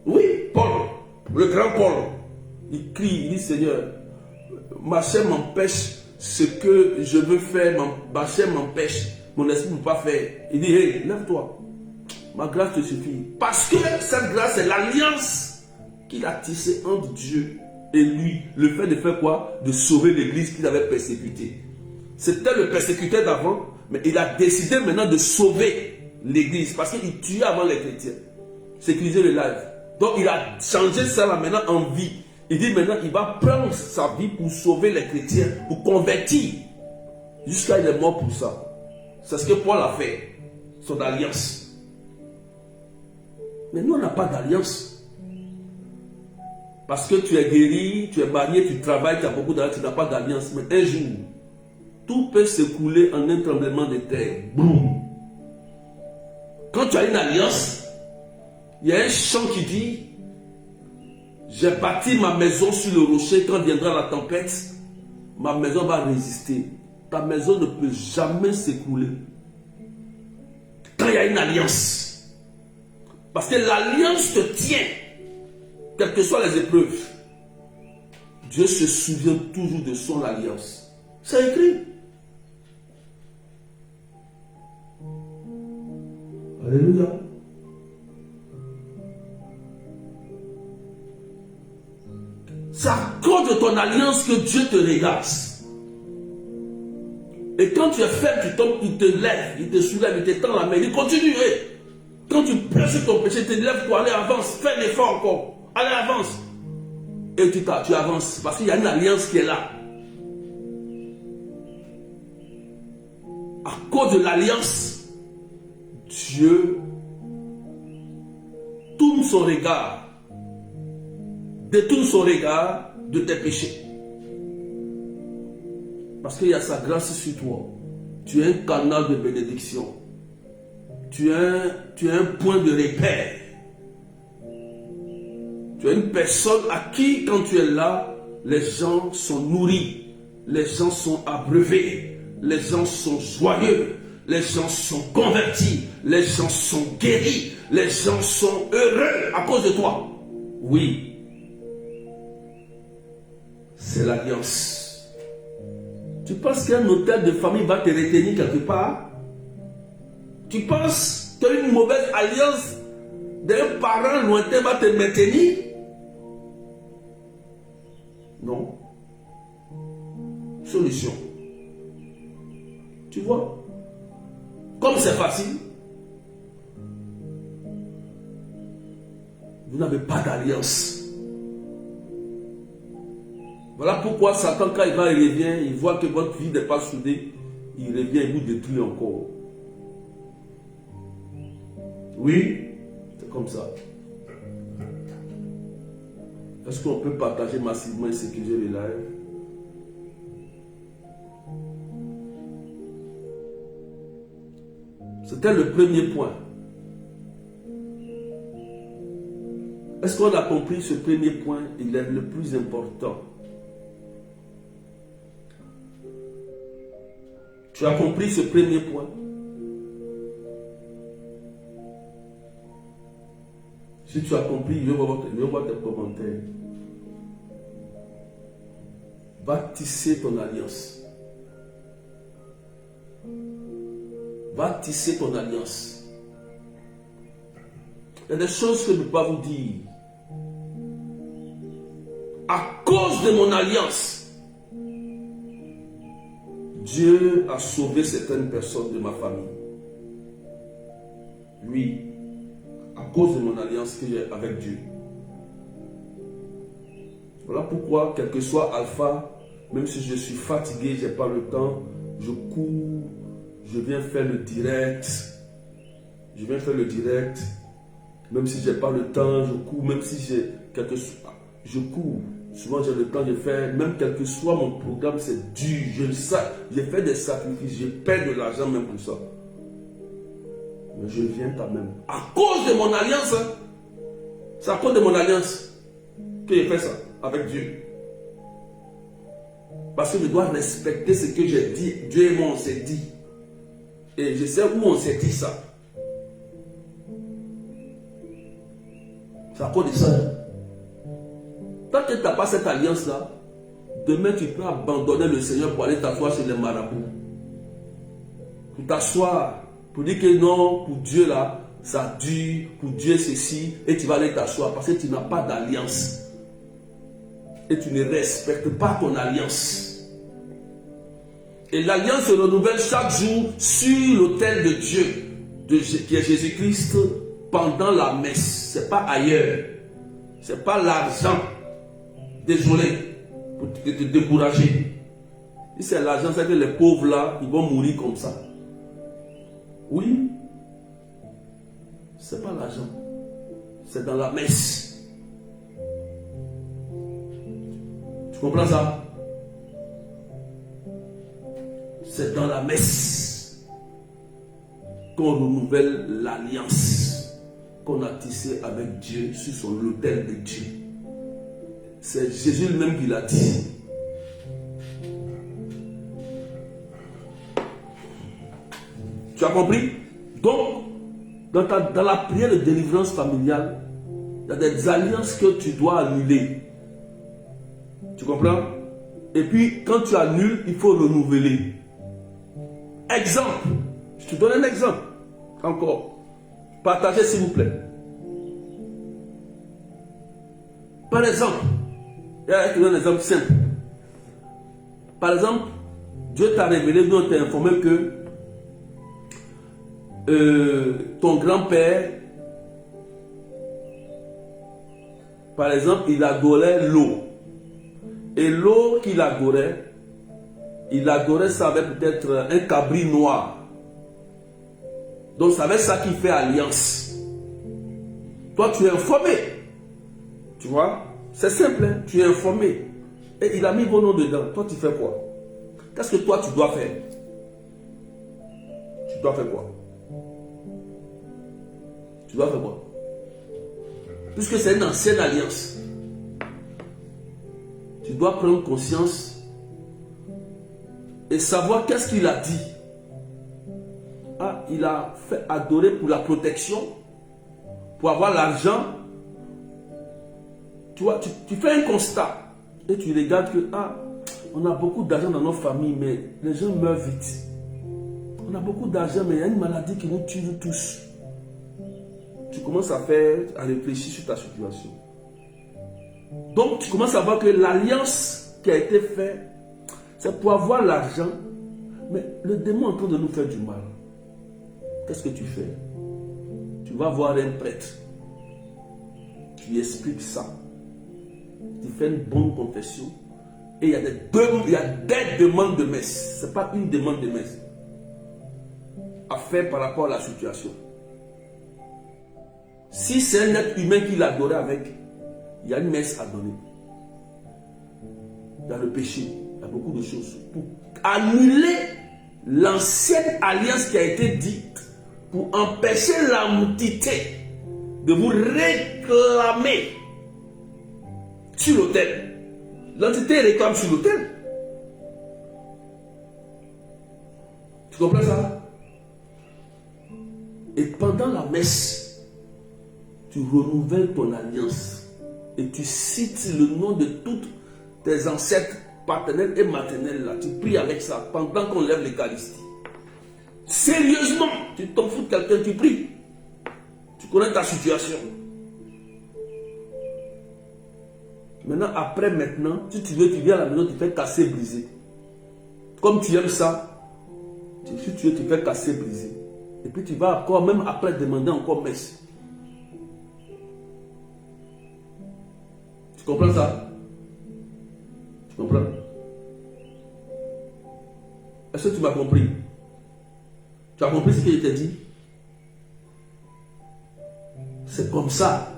Oui, Paul, le grand Paul, il crie, il dit, Seigneur, ma chair m'empêche ce que je veux faire, ma chair m'empêche, mon esprit ne peut pas faire. Il dit, hey, lève-toi, ma grâce te suffit. Parce que cette grâce, c'est l'alliance qu'il a tissée entre Dieu et lui. Le fait de faire quoi? De sauver l'église qu'il avait persécutée. C'était le persécuteur d'avant, mais il a décidé maintenant de sauver l'église parce qu'il tuait avant les chrétiens. Sécuriser le live. Donc il a changé ça là maintenant en vie. Il dit maintenant il va prendre sa vie pour sauver les chrétiens, pour convertir. Jusqu'à il est mort pour ça. C'est ce que Paul a fait. Son alliance. Mais nous, on n'a pas d'alliance. Parce que tu es guéri, tu es marié, tu travailles, tu as beaucoup d'argent, tu n'as pas d'alliance. Mais un jour, tout peut s'écouler en un tremblement de terre. Boum. Quand tu as une alliance, il y a un chant qui dit: j'ai bâti ma maison sur le rocher, quand viendra la tempête, ma maison va résister. Ta maison ne peut jamais s'écrouler. Quand il y a une alliance. Parce que l'alliance te tient, quelles que soient les épreuves. Dieu se souvient toujours de son alliance. C'est écrit. Alléluia. C'est à cause de ton alliance que Dieu te regarde. Et quand tu es faible, tu tombes, il te lève, il te soulève, il te tend la main, il continue. Quand tu pleures sur ton péché, tu te lèves pour aller avance, fais l'effort encore, allez avance. Et tu avances, parce qu'il y a une alliance qui est là. À cause de l'alliance, Dieu tourne son regard, détourne son regard de tes péchés. Parce qu'il y a sa grâce sur toi. Tu es un canal de bénédiction. Tu es un point de repère. Tu es une personne à qui, quand tu es là, les gens sont nourris. Les gens sont abreuvés. Les gens sont joyeux. Les gens sont convertis. Les gens sont guéris. Les gens sont heureux à cause de toi. Oui. C'est l'alliance. Tu penses qu'un hôtel de famille va te retenir quelque part? Tu penses qu'une mauvaise alliance d'un parent lointain va te maintenir? Non. Solution. Tu vois? Comme c'est facile. Vous n'avez pas d'alliance. Voilà pourquoi Satan, quand il revient, il voit que votre vie n'est pas soudée, il revient et vous détruit encore. Oui, c'est comme ça. Est-ce qu'on peut partager massivement et sécuriser les lives? C'était le premier point. Est-ce qu'on a compris ce premier point? Il est le plus important. Tu as compris ce premier point? Si tu as compris, je vais voir tes commentaires. Va tisser ton alliance. Va tisser ton alliance. Il y a des choses que je ne peux pas vous dire. À cause de mon alliance, Dieu a sauvé certaines personnes de ma famille. Oui, à cause de mon alliance que j'ai avec Dieu. Voilà pourquoi, quel que soit Alpha, même si je suis fatigué, je n'ai pas le temps, je cours, je viens faire le direct. Je viens faire le direct. Même si je n'ai pas le temps, je cours, même si j'ai quelque chose, je cours. Souvent j'ai le temps de faire, même quel que soit mon programme, c'est dur. Je fais des sacrifices, je perds de l'argent même pour ça. Mais je viens quand même. À cause de mon alliance, c'est à cause de mon alliance que je fais ça avec Dieu. Parce que je dois respecter ce que j'ai dit. Dieu et moi on s'est dit. Et je sais où on s'est dit ça. C'est à cause de ça. Tant que tu n'as pas cette alliance-là, demain tu peux abandonner le Seigneur pour aller t'asseoir chez les marabouts. Pour t'asseoir, pour dire que non, pour Dieu là, ça dure, pour Dieu ceci, et tu vas aller t'asseoir parce que tu n'as pas d'alliance. Et tu ne respectes pas ton alliance. Et l'alliance se renouvelle chaque jour sur l'autel de Dieu, qui est Jésus-Christ, pendant la messe. Ce n'est pas ailleurs. Ce n'est pas l'argent. Désolé pour te décourager. Si c'est l'argent, c'est que les pauvres là, ils vont mourir comme ça. Oui. C'est pas l'argent. C'est dans la messe. Tu comprends ça? C'est dans la messe qu'on renouvelle l'alliance qu'on a tissée avec Dieu sur l'autel de Dieu. C'est Jésus lui-même qui l'a dit. Tu as compris? Donc, dans la prière de délivrance familiale, il y a des alliances que tu dois annuler. Tu comprends? Et puis, quand tu annules, il faut renouveler. Exemple. Je te donne un exemple. Encore. Partagez s'il vous plaît. Par exemple, je te donne un exemple simple. Par exemple, Dieu t'a révélé, nous on t'a informé que ton grand-père, par exemple, il adorait l'eau. Et l'eau qu'il adorait, il adorait ça avec peut-être un cabri noir. Donc c'est avec ça qu'il fait alliance. Toi tu es informé. Tu vois? C'est simple, hein? Tu es informé. Et il a mis vos noms dedans. Toi tu fais quoi? Qu'est-ce que toi tu dois faire? Tu dois faire quoi? Tu dois faire quoi? Puisque c'est une ancienne alliance. Tu dois prendre conscience et savoir qu'est-ce qu'il a dit. Ah, il a fait adorer pour la protection, pour avoir l'argent. Tu vois, tu fais un constat et tu regardes que on a beaucoup d'argent dans nos familles, mais les gens meurent vite. On a beaucoup d'argent, mais il y a une maladie qui nous tue tous. Tu commences à réfléchir sur ta situation. Donc, tu commences à voir que l'alliance qui a été faite, c'est pour avoir l'argent, mais le démon est en train de nous faire du mal. Qu'est-ce que tu fais? Tu vas voir un prêtre. Tu lui expliques ça. Tu fais une bonne confession. Et il y a des demandes de messe. Ce n'est pas une demande de messe à faire par rapport à la situation. Si c'est un être humain qui l'adorait avec, il y a une messe à donner. Il y a le péché. Il y a beaucoup de choses. Pour annuler l'ancienne alliance qui a été dite, pour empêcher l'entité de vous réclamer sur l'autel. L'entité réclame sur l'autel. Tu comprends ça? Et pendant la messe, tu renouvelles ton alliance et tu cites le nom de toutes tes ancêtres paternels et maternels là. Tu pries avec ça pendant qu'on lève l'Eucharistie. Sérieusement, tu t'en fous de quelqu'un, tu pries. Tu connais ta situation. Maintenant, si tu veux, tu viens à la maison, tu fais casser, briser. Comme tu aimes ça, si tu veux, tu fais casser, briser. Et puis tu vas encore, même après, demander encore messe. Tu comprends ça? Tu comprends? Est-ce que tu m'as compris? Tu as compris ce qu'il t'a dit? C'est comme ça.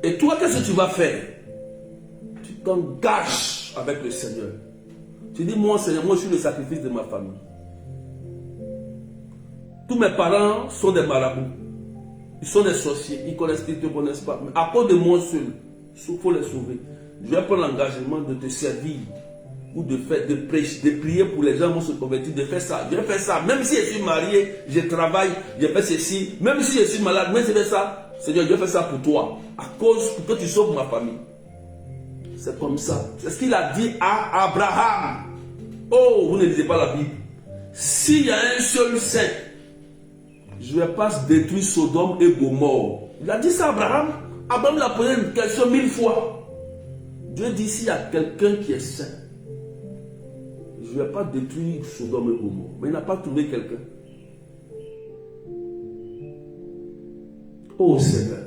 Et toi, qu'est-ce que tu vas faire? Tu t'engages avec le Seigneur. Tu dis, moi, Seigneur, moi, je suis le sacrifice de ma famille. Tous mes parents sont des marabouts. Ils sont des sorciers. Ils connaissent, ils ne te connaissent pas. Mais à cause de moi seul, il faut les sauver. Je vais prendre l'engagement de te servir. Ou de faire, de prêcher, de prier pour les gens qui vont se convertir, de faire ça. Je vais faire ça. Même si je suis marié, je travaille, je fais ceci. Même si je suis malade, même si je fais ça, Seigneur, je vais faire ça pour toi. À cause pour que tu sauves ma famille. C'est comme ça. C'est ce qu'il a dit à Abraham. Oh, vous ne lisez pas la Bible. S'il y a un seul saint, je ne vais pas détruire Sodome et Gomorrhe. Il a dit ça à Abraham. Abraham l'a posé une question 1000 fois. Dieu dit, s'il y a quelqu'un qui est saint, je ne vais pas détruire Sodome et Gomorrhe. Mais il n'a pas trouvé quelqu'un. Oh Seigneur,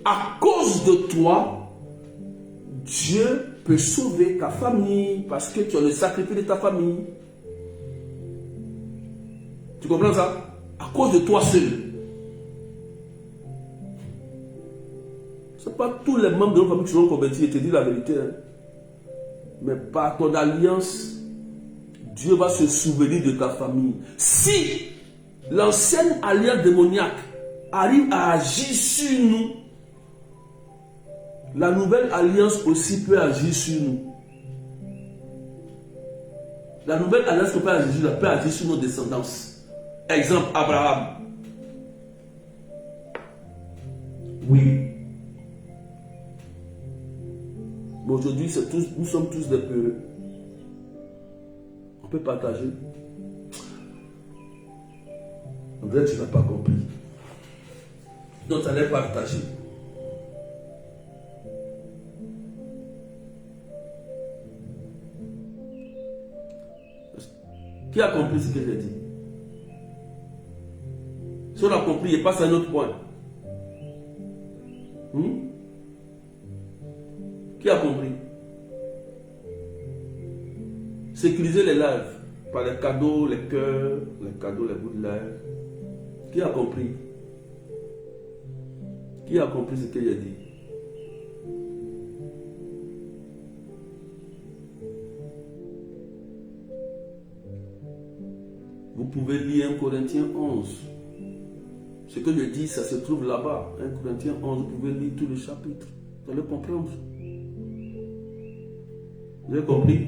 à cause de toi, Dieu peut sauver ta famille parce que tu as le sacrifice de ta famille. Tu comprends ça? À cause de toi seul. Ce n'est pas tous les membres de notre famille qui seront convertis, je te dis la vérité. Hein. Mais par ton alliance, Dieu va se souvenir de ta famille. Si l'ancienne alliance démoniaque arrive à agir sur nous, la nouvelle alliance aussi peut agir sur nous. La nouvelle alliance peut agir sur nos descendants. Exemple, Abraham. Oui. Mais aujourd'hui, nous sommes tous des peureux. On peut partager. En vrai, tu n'as pas compris. Donc, tu allais partager. Qui a compris ce que j'ai dit? Si on a compris, il passe à un autre point. Qui a compris? Sécuriser les lives par les cadeaux, les cœurs, les cadeaux, les bouts de live. Qui a compris? Qui a compris ce que j'ai dit? Vous pouvez lire 1 Corinthiens 11. Ce que je dis, ça se trouve là-bas. 1 Corinthiens 11, vous pouvez lire tout le chapitre. Vous allez comprendre. Vous avez compris?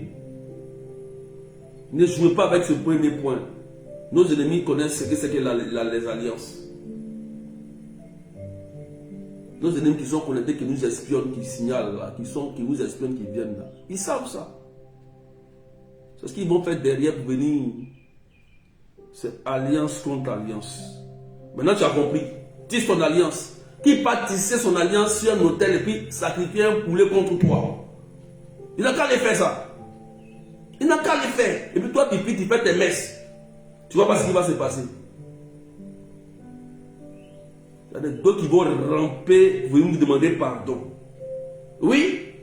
Ne jouez pas avec ce premier point. Nos ennemis connaissent ce que c'est que les alliances. Nos ennemis qui sont connectés, qui nous espionnent, qui signalent là, qui nous espionnent, qui viennent là. Ils savent ça. C'est ce qu'ils vont faire derrière pour venir. C'est alliance contre alliance. Maintenant tu as compris. Tisse ton alliance. Qui part tisser son alliance sur un hôtel et puis sacrifier un poulet contre toi? Il n'a qu'à les faire ça. Il n'a qu'à les faire. Et puis toi tu fais tes messes. Tu vois pas ce qui va se passer. Il y a des deux qui vont ramper, venir nous demander pardon. Oui.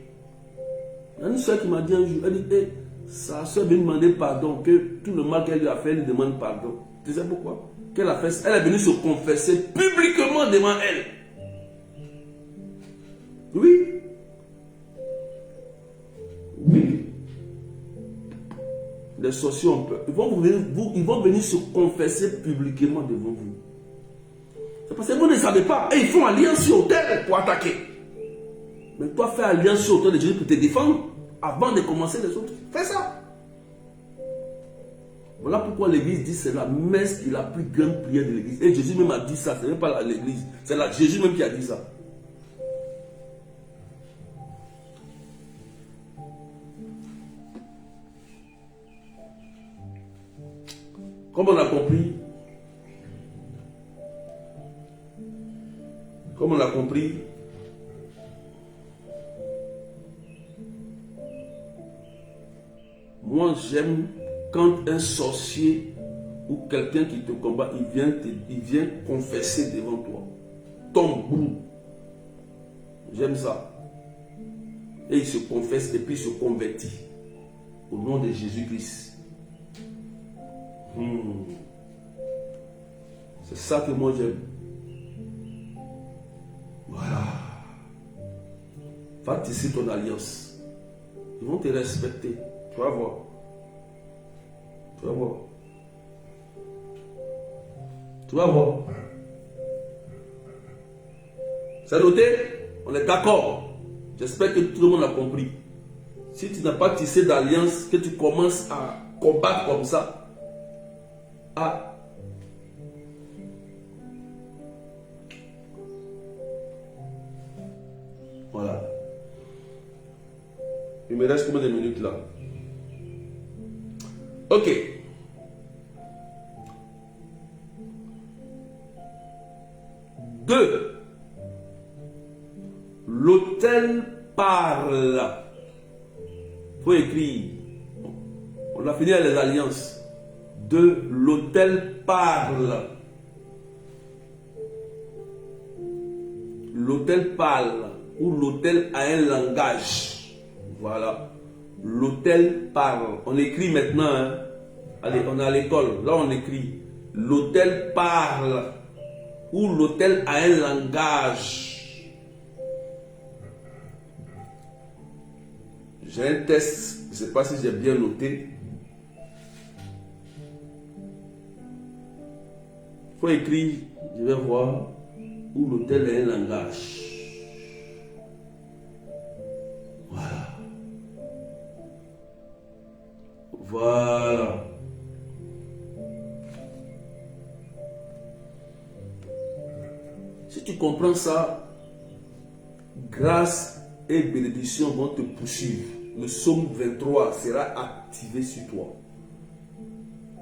Il y a une soeur qui m'a dit un jour, elle dit, sa soeur vient demander pardon, que tout le mal qu'elle lui a fait, elle lui demande pardon. Tu sais pourquoi? Qu'elle a fait, elle est venue se confesser publiquement devant elle. Oui. Oui. Les sorciers ont peur. Ils vont venir se confesser publiquement devant vous. C'est parce que vous ne savez pas. Et ils font alliance sur autel pour attaquer. Mais toi, fais alliance sur autel de Jésus pour te défendre avant de commencer les autres. Fais ça. Voilà pourquoi l'église dit c'est la messe et la plus grande prière de l'église. Et Jésus même a dit ça. Ce n'est pas l'église. C'est Jésus même qui a dit ça. Comme on a compris, moi j'aime quand un sorcier ou quelqu'un qui te combat, il vient confesser devant toi. Ton bout. J'aime ça. Et il se confesse et puis il se convertit. Au nom de Jésus-Christ. C'est ça que moi j'aime. Voilà. Va tisser ton alliance. Ils vont te respecter. Tu vas voir. Tu vas voir. Tu vas voir. C'est noté? On est d'accord. J'espère que tout le monde a compris. Si tu n'as pas tissé d'alliance, que tu commences à combattre comme ça, voilà. Il me reste combien de minutes là? Ok. Deux. L'autel parle. Il faut écrire. On a fini avec les alliances. Deux. L'autel parle. L'autel parle. Ou l'autel a un langage. Voilà. L'autel parle. On écrit maintenant. Hein. Allez, on est à l'école. Là, on écrit. L'autel parle. Ou l'autel a un langage. J'ai un test. Je ne sais pas si j'ai bien noté. Il faut écrire. Je vais voir. Où l'autel a un langage. Voilà. Voilà. Si tu comprends ça, grâce et bénédiction vont te poursuivre. Le psaume 23 sera activé sur toi.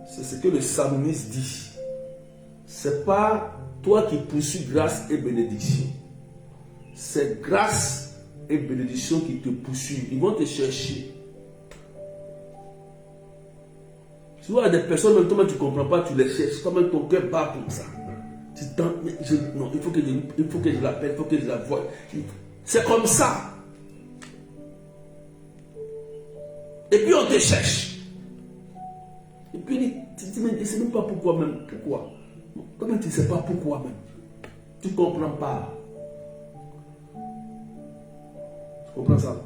C'est ce que le psalmiste dit. C'est pas toi qui poursuis grâce et bénédiction. C'est grâce et bénédiction qui te poursuivent. Ils vont te chercher. Tu vois, des personnes, même toi, tu ne comprends pas, tu les cherches. Comme ton cœur bat comme ça. Tu non, il faut que je l'appelle, il faut que je la voie. C'est comme ça. Et puis on te cherche. Et puis tu te dis, mais je ne sais même pas pourquoi même. Pourquoi? Comment tu ne sais pas pourquoi même? Tu ne comprends pas. Tu comprends ça?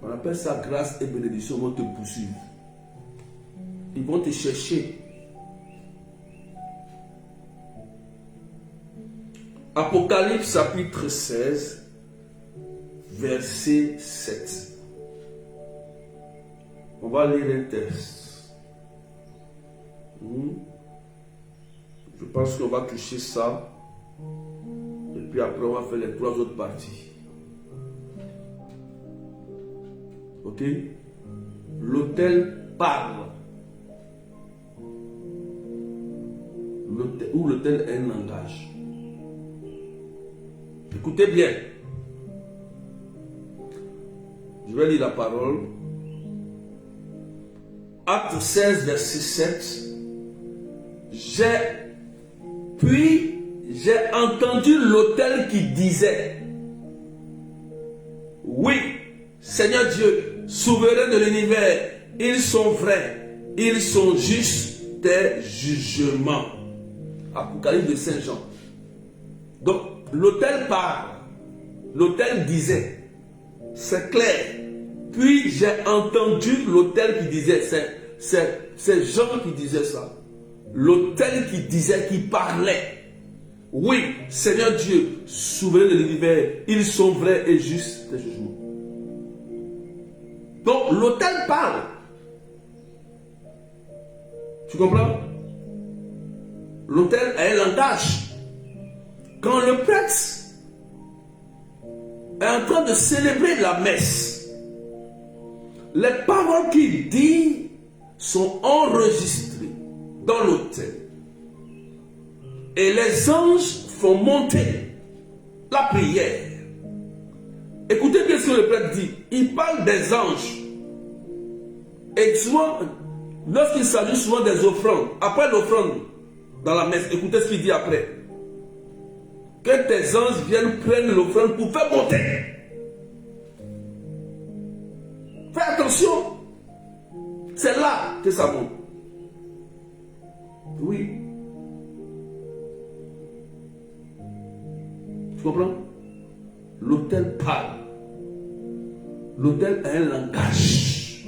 On appelle ça grâce et bénédiction vont te poursuivre. Ils vont te chercher. Apocalypse chapitre 16, verset 7. On va lire un texte. Je pense qu'on va toucher ça. Et puis après, on va faire les 3 autres parties. Ok? L'autel parle. Ou l'autel est un langage. Écoutez bien. Je vais lire la parole. Acte 16, verset 7. J'ai entendu l'autel qui disait: oui, Seigneur Dieu, souverain de l'univers, ils sont vrais, ils sont justes tes jugements. Apocalypse de Saint Jean. Donc, l'autel parle. L'autel disait. C'est clair. Puis j'ai entendu l'autel qui disait. C'est Jean qui disait ça. L'autel qui disait, qui parlait. Oui, Seigneur Dieu, souverain de l'univers, ils sont vrais et justes tes jugements. Donc, l'autel parle. Tu comprends? L'autel a un langage. Quand le prêtre est en train de célébrer la messe, les paroles qu'il dit sont enregistrées dans l'autel. Et les anges font monter la prière. Écoutez bien ce que le prêtre dit. Il parle des anges. Et souvent, lorsqu'il s'agit souvent des offrandes, après l'offrande dans la messe, écoutez ce qu'il dit après. Que tes anges viennent prendre l'offrande pour faire monter. Fais attention. C'est là que ça monte. Oui. Tu comprends? L'autel parle. L'autel a un langage.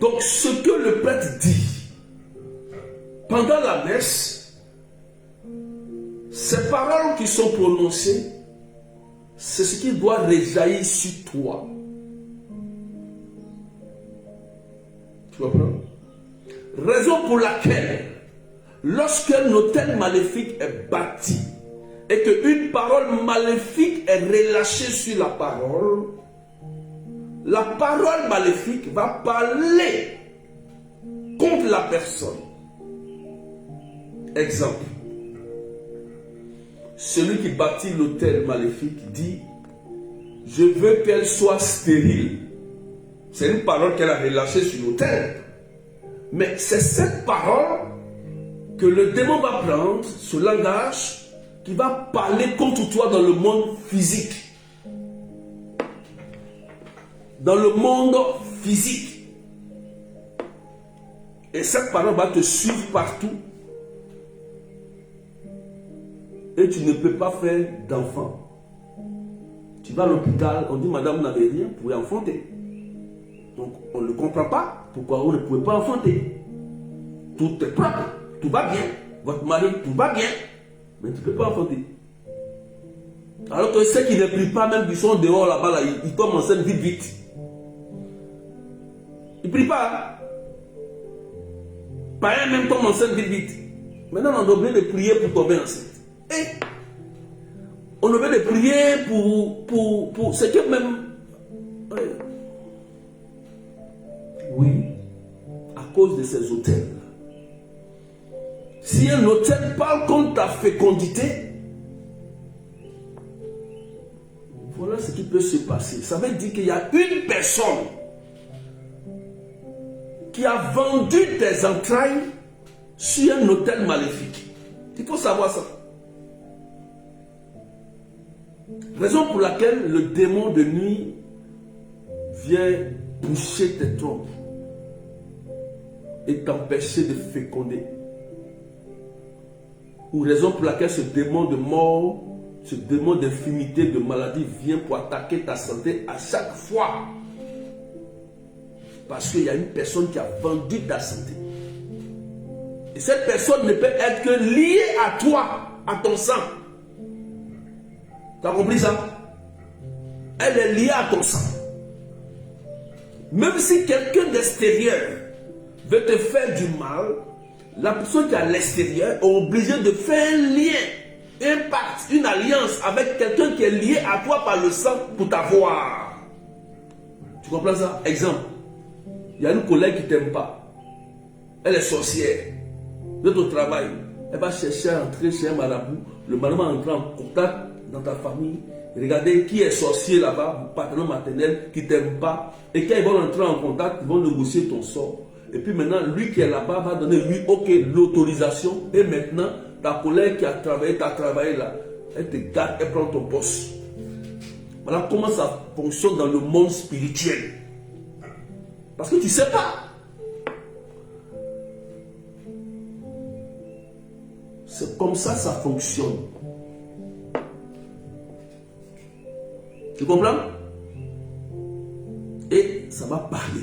Donc ce que le prêtre dit pendant la messe, ces paroles qui sont prononcées, c'est ce qui doit réjaillir sur toi. Tu comprends? Raison pour laquelle, lorsqu'un autel maléfique est bâti et qu'une parole maléfique est relâchée sur la parole maléfique va parler contre la personne. Exemple. Celui qui bâtit l'autel maléfique dit: je veux qu'elle soit stérile. C'est une parole qu'elle a relâchée sur l'autel. Mais c'est cette parole que le démon va prendre, ce langage, qui va parler contre toi dans le monde physique. Dans le monde physique. Et cette parole va te suivre partout. Et tu ne peux pas faire d'enfant. Tu vas à l'hôpital, on dit madame, vous n'avez rien, vous pouvez enfanter. Donc on ne comprend pas pourquoi vous ne pouvez pas enfanter. Tout est propre, tout va bien. Votre mari, tout va bien. Mais tu ne peux pas enfanter. Alors que ceux qui ne prient pas, même qui sont dehors là-bas, là, ils tombent enceinte vite, vite. Ils ne prient pas. Pareil, même tombe enceinte vite, vite. Maintenant, on a oublié de prier pour tomber enceinte. Et on a oublié de prier pour ce que même... Oui, à cause de ces hôtels. Si un hôtel parle contre ta fécondité, voilà ce qui peut se passer. Ça veut dire qu'il y a une personne qui a vendu tes entrailles sur un hôtel maléfique. Il faut savoir ça. Raison pour laquelle le démon de nuit vient boucher tes trompes et t'empêcher de féconder. Ou raison pour laquelle ce démon de mort, ce démon d'infimité, de maladie vient pour attaquer ta santé à chaque fois. Parce qu'il y a une personne qui a vendu ta santé. Et cette personne ne peut être que liée à toi, à ton sang. Tu as compris ça? Elle est liée à ton sang. Même si quelqu'un d'extérieur veut te faire du mal, la personne qui est à l'extérieur est obligée de faire un lien, un pacte, une alliance avec quelqu'un qui est lié à toi par le sang pour t'avoir. Tu comprends ça? Exemple, il y a une collègue qui ne t'aime pas. Elle est sorcière. De ton travail, elle va chercher à entrer chez un marabout. Le marabout va entrer en contact dans ta famille. Regardez qui est sorcier là-bas, mon partenaire maternel qui ne t'aime pas. Et quand ils vont entrer en contact, ils vont négocier ton sort. Et puis maintenant, lui qui est là-bas va donner lui, ok, l'autorisation. Et maintenant, ta collègue qui a travaillé, là, elle te garde, elle prend ton poste. Voilà comment ça fonctionne dans le monde spirituel. Parce que tu ne sais pas. C'est comme ça fonctionne. Tu comprends? Et ça va parler.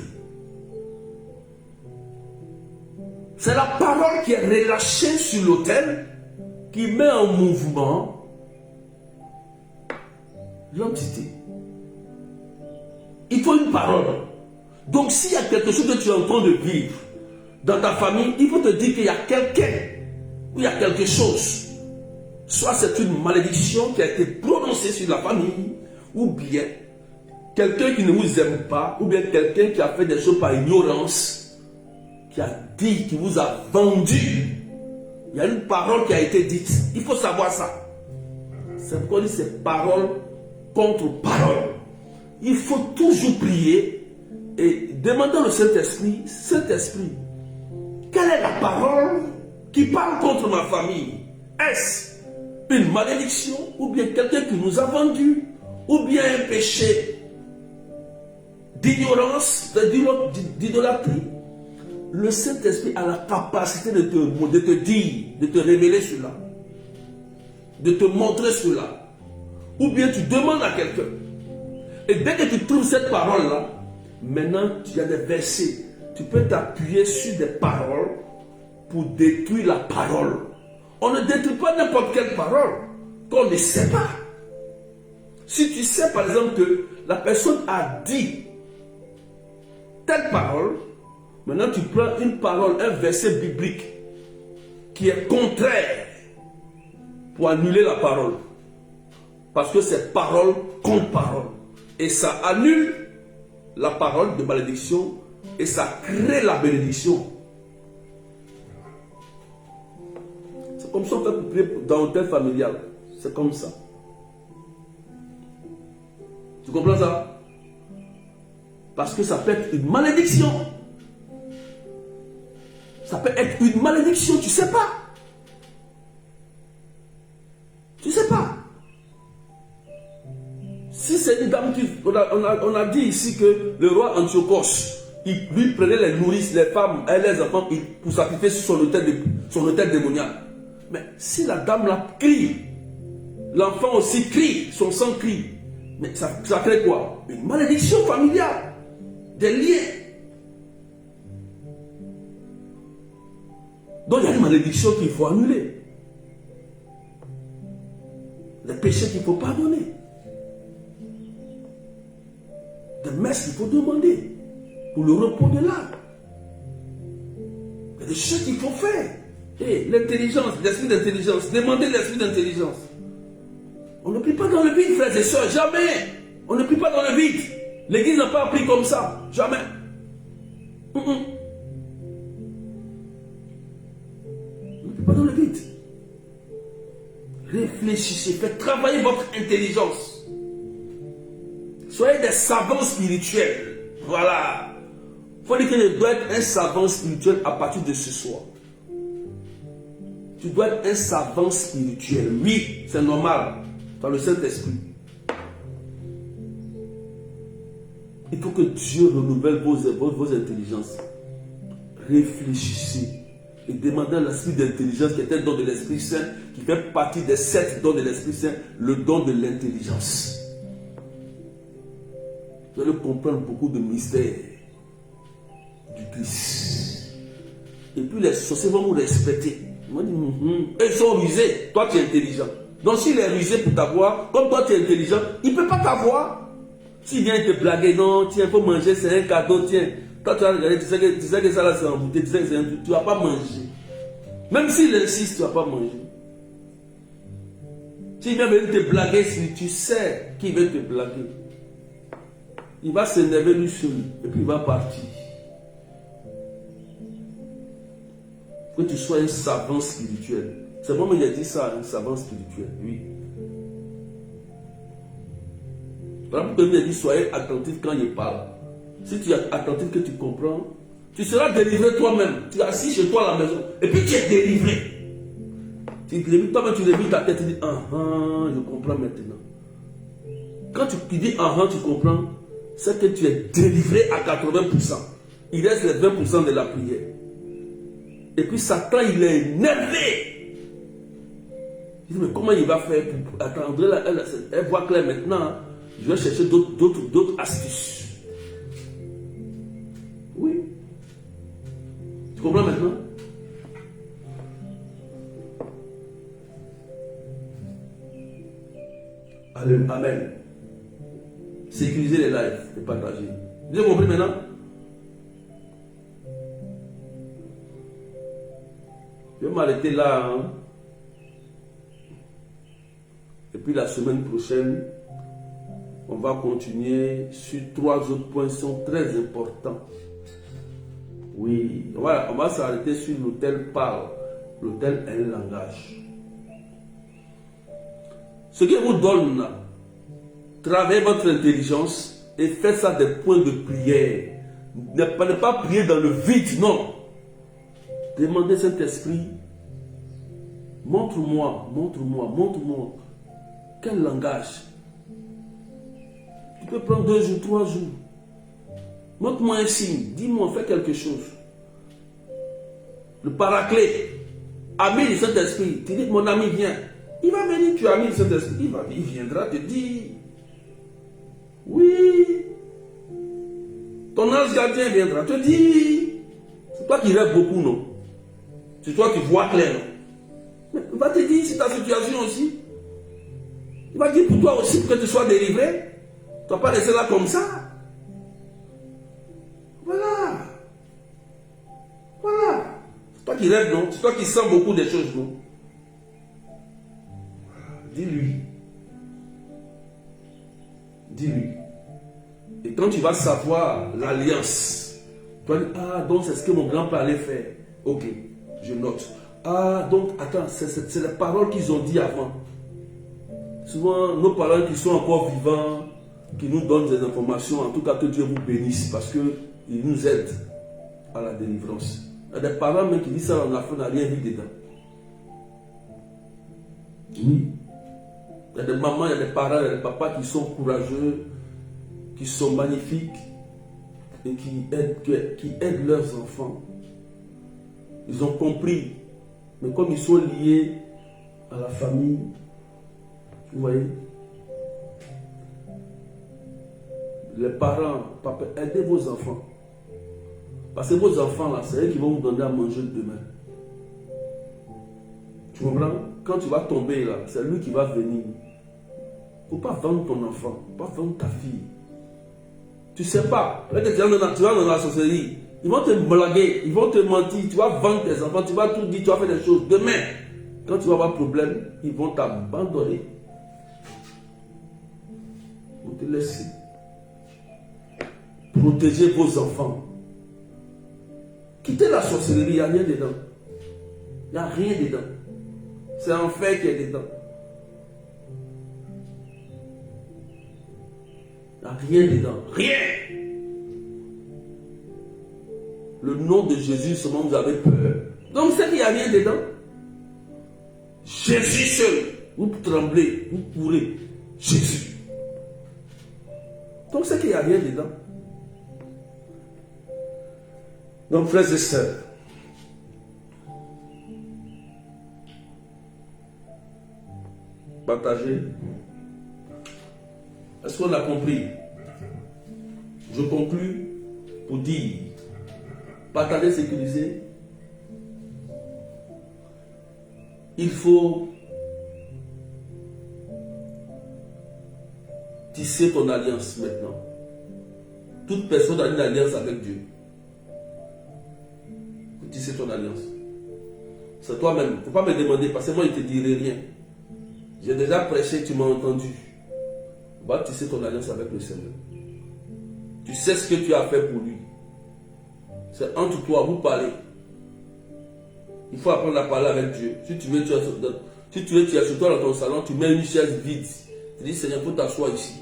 C'est la parole qui est relâchée sur l'autel qui met en mouvement l'entité. Il faut une parole. Donc s'il y a quelque chose que tu es en train de vivre dans ta famille, il faut te dire qu'il y a quelqu'un, ou il y a quelque chose. Soit c'est une malédiction qui a été prononcée sur la famille, ou bien quelqu'un qui ne vous aime pas, ou bien quelqu'un qui a fait des choses par ignorance, qui a dit, qui vous a vendu. Il y a une parole qui a été dite. Il faut savoir ça. C'est pourquoi on dit c'est parole contre parole. Il faut toujours prier et demander au Saint-Esprit, Saint-Esprit, quelle est la parole qui parle contre ma famille? Est-ce une malédiction ou bien quelqu'un qui nous a vendu ou bien un péché d'ignorance, d'idolâtrie? Le Saint-Esprit a la capacité de te dire, de te révéler cela, de te montrer cela. Ou bien tu demandes à quelqu'un. Et dès que tu trouves cette parole-là, maintenant tu as des versets. Tu peux t'appuyer sur des paroles pour détruire la parole. On ne détruit pas n'importe quelle parole qu'on ne sait pas. Si tu sais par exemple que la personne a dit telle parole, maintenant tu prends une parole, un verset biblique qui est contraire pour annuler la parole. Parce que c'est parole contre parole. Et ça annule la parole de malédiction et ça crée la bénédiction. C'est comme ça qu'on peut prier dans l'hôtel familial. C'est comme ça. Tu comprends ça? Parce que ça peut être une malédiction. Ça peut être une malédiction, tu ne sais pas. dames, on a dit ici que le roi Antiochos, il lui prenait les nourrices, les femmes et les enfants pour sacrifier sur son autel démoniaque. Mais si la dame là crie, l'enfant aussi crie, son sang crie, mais ça crée quoi? Une malédiction familiale, des liens. Donc il y a une malédiction qu'il faut annuler. Des péchés qu'il faut pardonner. Des messes qu'il faut demander pour le repos de l'âme. Il y a des choses qu'il faut faire. Et l'intelligence, l'esprit d'intelligence, demandez l'esprit d'intelligence. On ne prie pas dans le vide, frères et sœurs, jamais. On ne prie pas dans le vide. L'église n'a pas appris comme ça, jamais. On ne prie pas dans le vide. Réfléchissez, faites travailler votre intelligence. Soyez des savants spirituels. Voilà. Il faut dire que je dois être un savant spirituel à partir de ce soir. Tu dois être un savant spirituel. Oui, c'est normal. Dans le Saint-Esprit. Il faut que Dieu renouvelle vos intelligences. Réfléchissez. Et demandez à l'esprit d'intelligence qui est un don de l'Esprit Saint, qui fait partie des 7 dons de l'Esprit Saint, le don de l'intelligence. Vous allez comprendre beaucoup de mystères du Christ. Et puis les sorciers vont vous respecter. Ils vont dire, ils sont rusés, toi tu es intelligent. Donc s'il est rusé pour t'avoir, comme toi tu es intelligent, il ne peut pas t'avoir. S'il vient te blaguer, non, tiens, il faut manger, c'est un cadeau, tiens. Toi tu vas regarder, tu sais que ça là c'est en bouteille, tu sais que c'est un truc, tu ne vas pas manger. Même s'il insiste, tu ne vas pas manger. S'il vient venir te blaguer, tu sais qu'il veut te blaguer. Il va s'énerver lui seul, et puis il va partir. Que tu sois un savant spirituel. C'est moi qui ai dit ça, un savant spirituel, oui. Voilà pourquoi il a dit soyez attentif quand il parle. Si tu es attentif que tu comprends, tu seras délivré toi-même. Tu es assis chez toi à la maison, et puis tu es délivré. Toi-même tu lèves ta tête et tu dis je comprends maintenant. Quand tu dis tu comprends, c'est que tu es délivré à 80%. Il reste les 20% de la prière. Et puis Satan, il est énervé. Il dit, mais comment il va faire pour attendre? Elle voit clair maintenant. Je vais chercher d'autres astuces. Oui. Tu comprends maintenant? Amen. Sécuriser les lives et partager. Vous avez compris maintenant? Je vais m'arrêter là. Hein? Et puis la semaine prochaine, on va continuer sur 3 autres points qui sont très importants. Oui, voilà, on va s'arrêter sur l'autel parle. L'autel est un langage. Ce qui vous donne, travaillez votre intelligence et faites ça des points de prière. Ne pas prier dans le vide, non. Demandez Saint-Esprit, montre-moi. Quel langage? Tu peux prendre 2 jours, 3 jours. Montre-moi un signe, dis-moi, fais quelque chose. Le paraclet, ami du Saint-Esprit, tu dis que mon ami vient. Il va venir, tu es ami du Saint-Esprit, il viendra te dire. Oui. Ton ange gardien viendra te dire. C'est toi qui rêves beaucoup, non? C'est toi qui vois clair, non? Mais il va te dire, c'est ta situation aussi. Il va dire pour toi aussi, pour que tu sois délivré. Tu ne vas pas rester là comme ça. Voilà. C'est toi qui rêves, non? C'est toi qui sens beaucoup des choses, non? Dis-lui. Et quand tu vas savoir l'alliance, tu vas dire, donc c'est ce que mon grand-père allait faire. Ok, je note. Donc, attends, c'est les paroles qu'ils ont dit avant. Souvent, nos parents qui sont encore vivants, qui nous donnent des informations, en tout cas que Dieu vous bénisse, parce qu'ils nous aident à la délivrance. Il y a des parents même qui disent ça, on n'a rien vu dedans. Oui. Il y a des mamans, il y a des parents, il y a des papas qui sont courageux, qui sont magnifiques et qui aident leurs enfants. Ils ont compris. Mais comme ils sont liés à la famille, vous voyez, les parents, papa, aidez vos enfants. Parce que vos enfants, là, c'est eux qui vont vous donner à manger demain. Tu comprends? Quand tu vas tomber, là, c'est lui qui va venir. Il ne faut pas vendre ton enfant, il ne faut pas vendre ta fille. Tu ne sais pas. Tu vas dans la sorcellerie. Ils vont te blaguer, ils vont te mentir. Tu vas vendre tes enfants, tu vas tout dire, tu vas faire des choses. Demain, quand tu vas avoir problème, ils vont t'abandonner. Ils vont te laisser. Protégez vos enfants. Quittez la sorcellerie, il n'y a rien dedans. Il n'y a rien dedans. C'est un fait qui est dedans. Il n'y a rien dedans. Rien. Le nom de Jésus, seulement vous avez peur. Donc c'est qu'il n'y a rien dedans. Jésus seul. Vous tremblez, vous courez. Jésus. Donc c'est qu'il n'y a rien dedans. Donc frères et sœurs, partagez. Est-ce qu'on a compris? Je conclus pour dire, partager, sécuriser. Il faut tisser ton alliance maintenant. Toute personne a une alliance avec Dieu. Il faut tisser ton alliance. C'est toi-même. Il ne faut pas me demander, parce que moi, je ne te dirai rien. J'ai déjà prêché, tu m'as entendu. Va tisser ton alliance avec le Seigneur. Tu sais ce que tu as fait pour lui. C'est entre toi, vous parlez. Il faut apprendre à parler avec Dieu. Si tu veux, tu es sur toi dans ton salon, tu mets une chaise vide. Tu dis, Seigneur, il faut t'asseoir ici.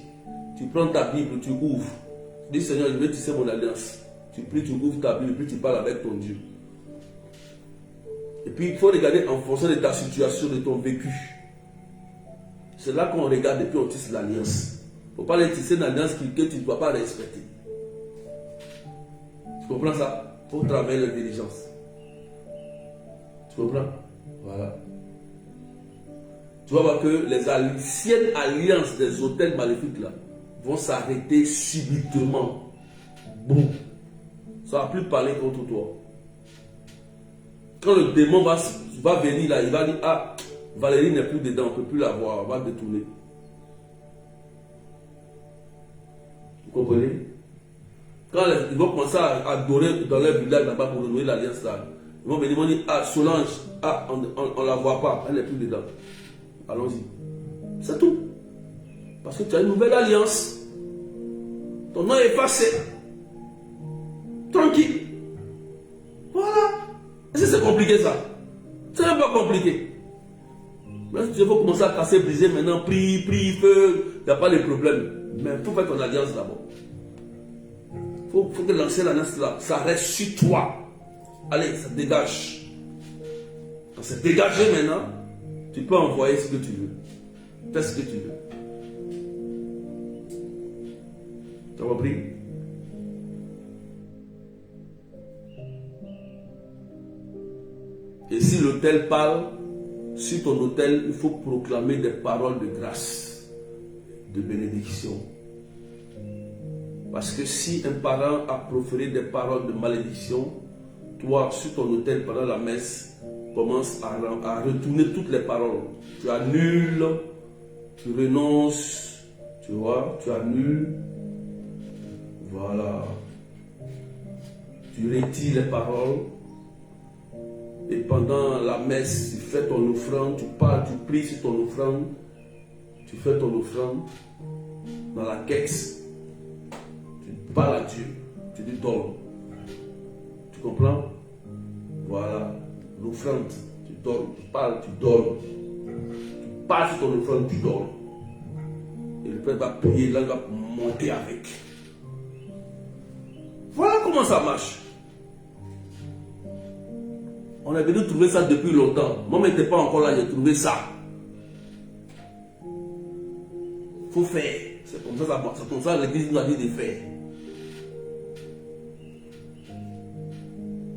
Tu prends ta Bible, tu ouvres. Tu dis, Seigneur, je vais tisser mon alliance. Tu pries, tu ouvres ta Bible, puis tu parles avec ton Dieu. Et puis, il faut regarder en fonction de ta situation, de ton vécu. C'est là qu'on regarde et puis on tisse l'alliance. Il ne faut pas les tisser une alliance que tu ne dois pas respecter. Tu comprends ça? Il faut travailler l'intelligence. Tu comprends? Voilà. Tu vas voir que les anciennes alliances des hôtels maléfiques là vont s'arrêter subitement. Boum. Ça ne va plus parler contre toi. Quand le démon va venir là, il va dire, ah, Valérie n'est plus dedans, on ne peut plus la voir, on va détourner. Vous comprenez? Quand ils vont commencer à adorer dans leur village là-bas pour renouer l'alliance là, ils vont venir dire, ah, Solange, ah, on ne la voit pas, elle n'est plus dedans. Allons-y. C'est tout. Parce que tu as une nouvelle alliance. Ton nom est effacé. Tranquille. Voilà. Est-ce que c'est compliqué ça? C'est même pas compliqué. Mais si tu veux commencer à casser, briser maintenant, prie, feu, il n'y a pas de problème. Mais il faut faire ton alliance d'abord. Il faut que l'ancienne alliance là, ça reste sur toi. Allez, ça dégage. Quand c'est dégagé maintenant, tu peux envoyer ce que tu veux. Fais ce que tu veux. Tu as compris? Et si l'autel parle, sur ton autel, il faut proclamer des paroles de grâce, de bénédiction. Parce que si un parent a proféré des paroles de malédiction, toi, sur ton autel, pendant la messe, commence à retourner toutes les paroles. Tu annules, tu renonces, tu vois, tu annules. Voilà. Tu retires les paroles. Et pendant la messe, tu fais ton offrande, tu parles, tu pries sur ton offrande. Tu fais ton offrande dans la caisse. Tu parles à Dieu. Tu lui donnes. Tu comprends? Voilà. L'offrande, tu donnes, tu parles, tu donnes. Tu parles sur ton offrande, tu donnes. Et le Père va prier, là il va monter avec. Voilà comment ça marche. On est venu trouver ça depuis longtemps. Moi, je n'étais pas encore là, j'ai trouvé ça. Il faut faire. C'est comme ça l'église nous a dit de faire.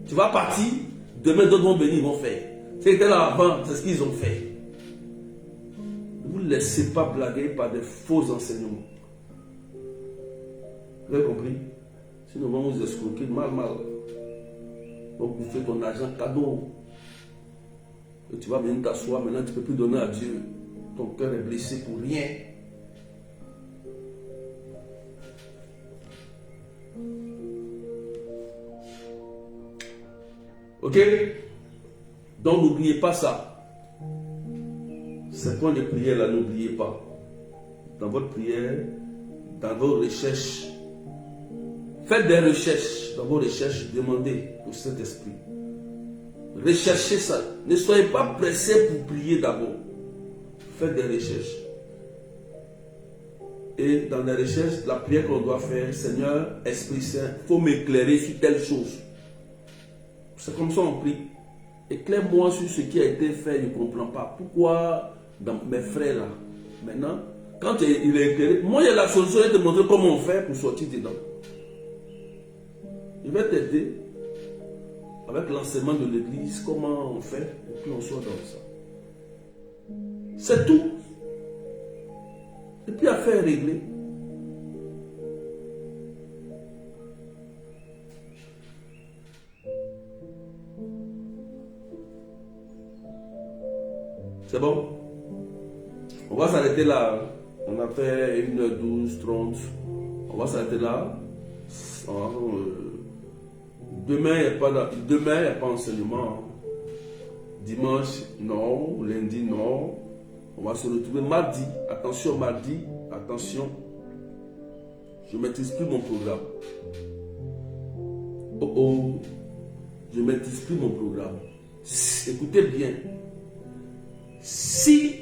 Tu vas partir, demain d'autres vont venir, ils vont faire. C'était là avant, c'est ce qu'ils ont fait. Ne vous laissez pas blaguer par des faux enseignements. Vous avez compris? Sinon, on va vous escroquer mal. Donc, vous faites ton argent cadeau. Et tu vas venir t'asseoir, maintenant tu ne peux plus donner à Dieu. Ton cœur est blessé pour rien. Ok? Donc n'oubliez pas ça. Ces points de prière là, n'oubliez pas. Dans votre prière, dans vos recherches, faites des recherches. Dans vos recherches, demandez au Saint-Esprit. Recherchez ça. Ne soyez pas pressés pour prier d'abord. Faites des recherches. Et dans les recherches, la prière qu'on doit faire, Seigneur, Esprit Saint, il faut m'éclairer sur telle chose. C'est comme ça on prie. Éclaire-moi sur ce qui a été fait, je ne comprends pas. Pourquoi dans mes frères là, maintenant, quand il est éclairé, moi il y a la solution, je vais te montrer comment on fait pour sortir dedans. Je vais t'aider avec l'enseignement de l'église, comment on fait, et puis on sort dans ça. C'est tout. Et puis affaire réglée. C'est bon? On va s'arrêter là. On a fait 1h12, 30. On va s'arrêter là. Demain, il n'y a pas enseignement. Dimanche, non. Lundi, non. On va se retrouver mardi. Attention, mardi. Attention. Je ne maîtrise plus mon programme. Je ne maîtrise plus mon programme. Écoutez bien. Si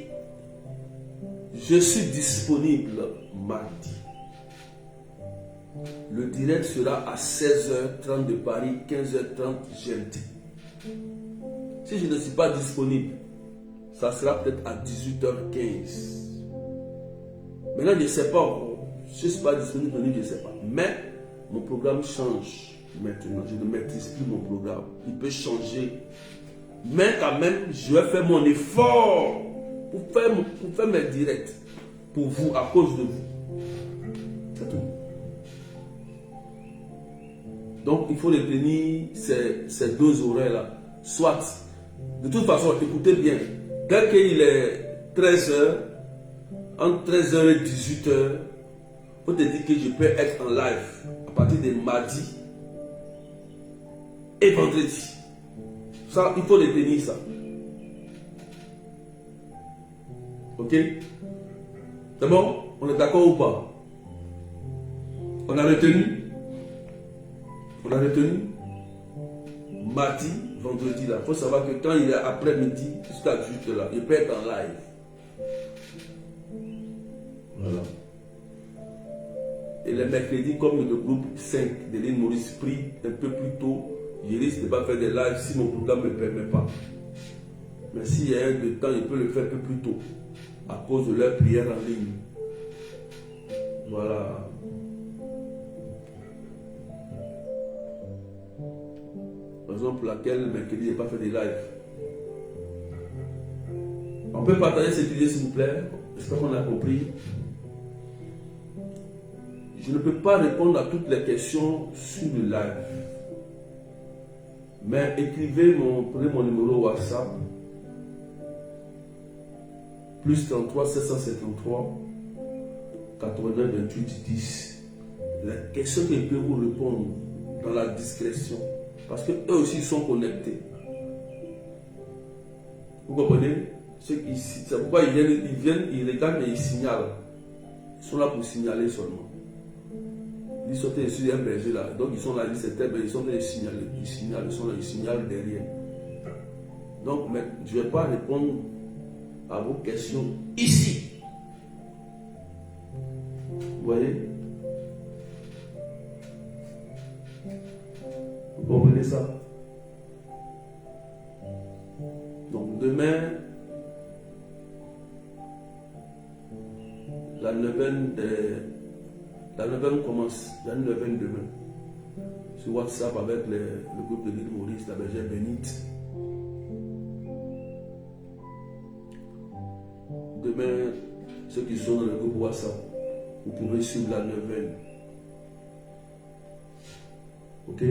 je suis disponible mardi, le direct sera à 16h30 de Paris, 15h30 GMT. Si je ne suis pas disponible, ça sera peut-être à 18h15. Maintenant, je ne sais pas encore. Je ne suis pas disponible, je ne sais pas. Mais mon programme change maintenant. Je ne maîtrise plus mon programme. Il peut changer. Mais quand même, je vais faire mon effort pour faire mes directs. Pour vous, à cause de vous. C'est tout. Donc, il faut retenir ces deux horaires-là. Soit, de toute façon, écoutez bien. Dès qu'il est 13h, entre 13h et 18h, il faut te dire que je peux être en live à partir de mardi et vendredi. Ça, il faut retenir ça. Ok? C'est bon? On est d'accord ou pas? On a retenu? On a retenu? Mardi, vendredi là. Il faut savoir que quand il est après-midi, jusqu'à 18h là, il peut être en live. Voilà. Et le mercredi, comme le groupe 5 de l'île Maurice prie un peu plus tôt, je risque de ne pas faire des lives si mon programme ne me permet pas. Mais s'il y a un de temps, je peux le faire un peu plus tôt. À cause de leur prière en ligne. Voilà. Raison pour laquelle mercredi, je n'ai pas fait des lives. On peut partager cette idée s'il vous plaît. J'espère qu'on a compris. Je ne peux pas répondre à toutes les questions sur le live. Mais prenez mon numéro WhatsApp. Plus 33 753 89 28 10. La question que je peux vous répondre dans la discrétion. Parce qu'eux aussi sont connectés. Vous comprenez? C'est pourquoi ils viennent, ils regardent et ils signalent. Ils sont là pour signaler seulement. Ils sont sur un berger là. Donc ils sont là, ils sont là, ils signalent. Ils signalent, ils signalent derrière. Donc je ne vais pas répondre à vos questions ici. Vous voyez? Vous comprenez ça? Donc demain, la neuvaine commence. Il y a une neuvaine demain. Sur WhatsApp avec le groupe de l'île Maurice, la bergère bénite. Demain, ceux qui sont dans le groupe WhatsApp, vous pourrez suivre la neuvaine. Ok?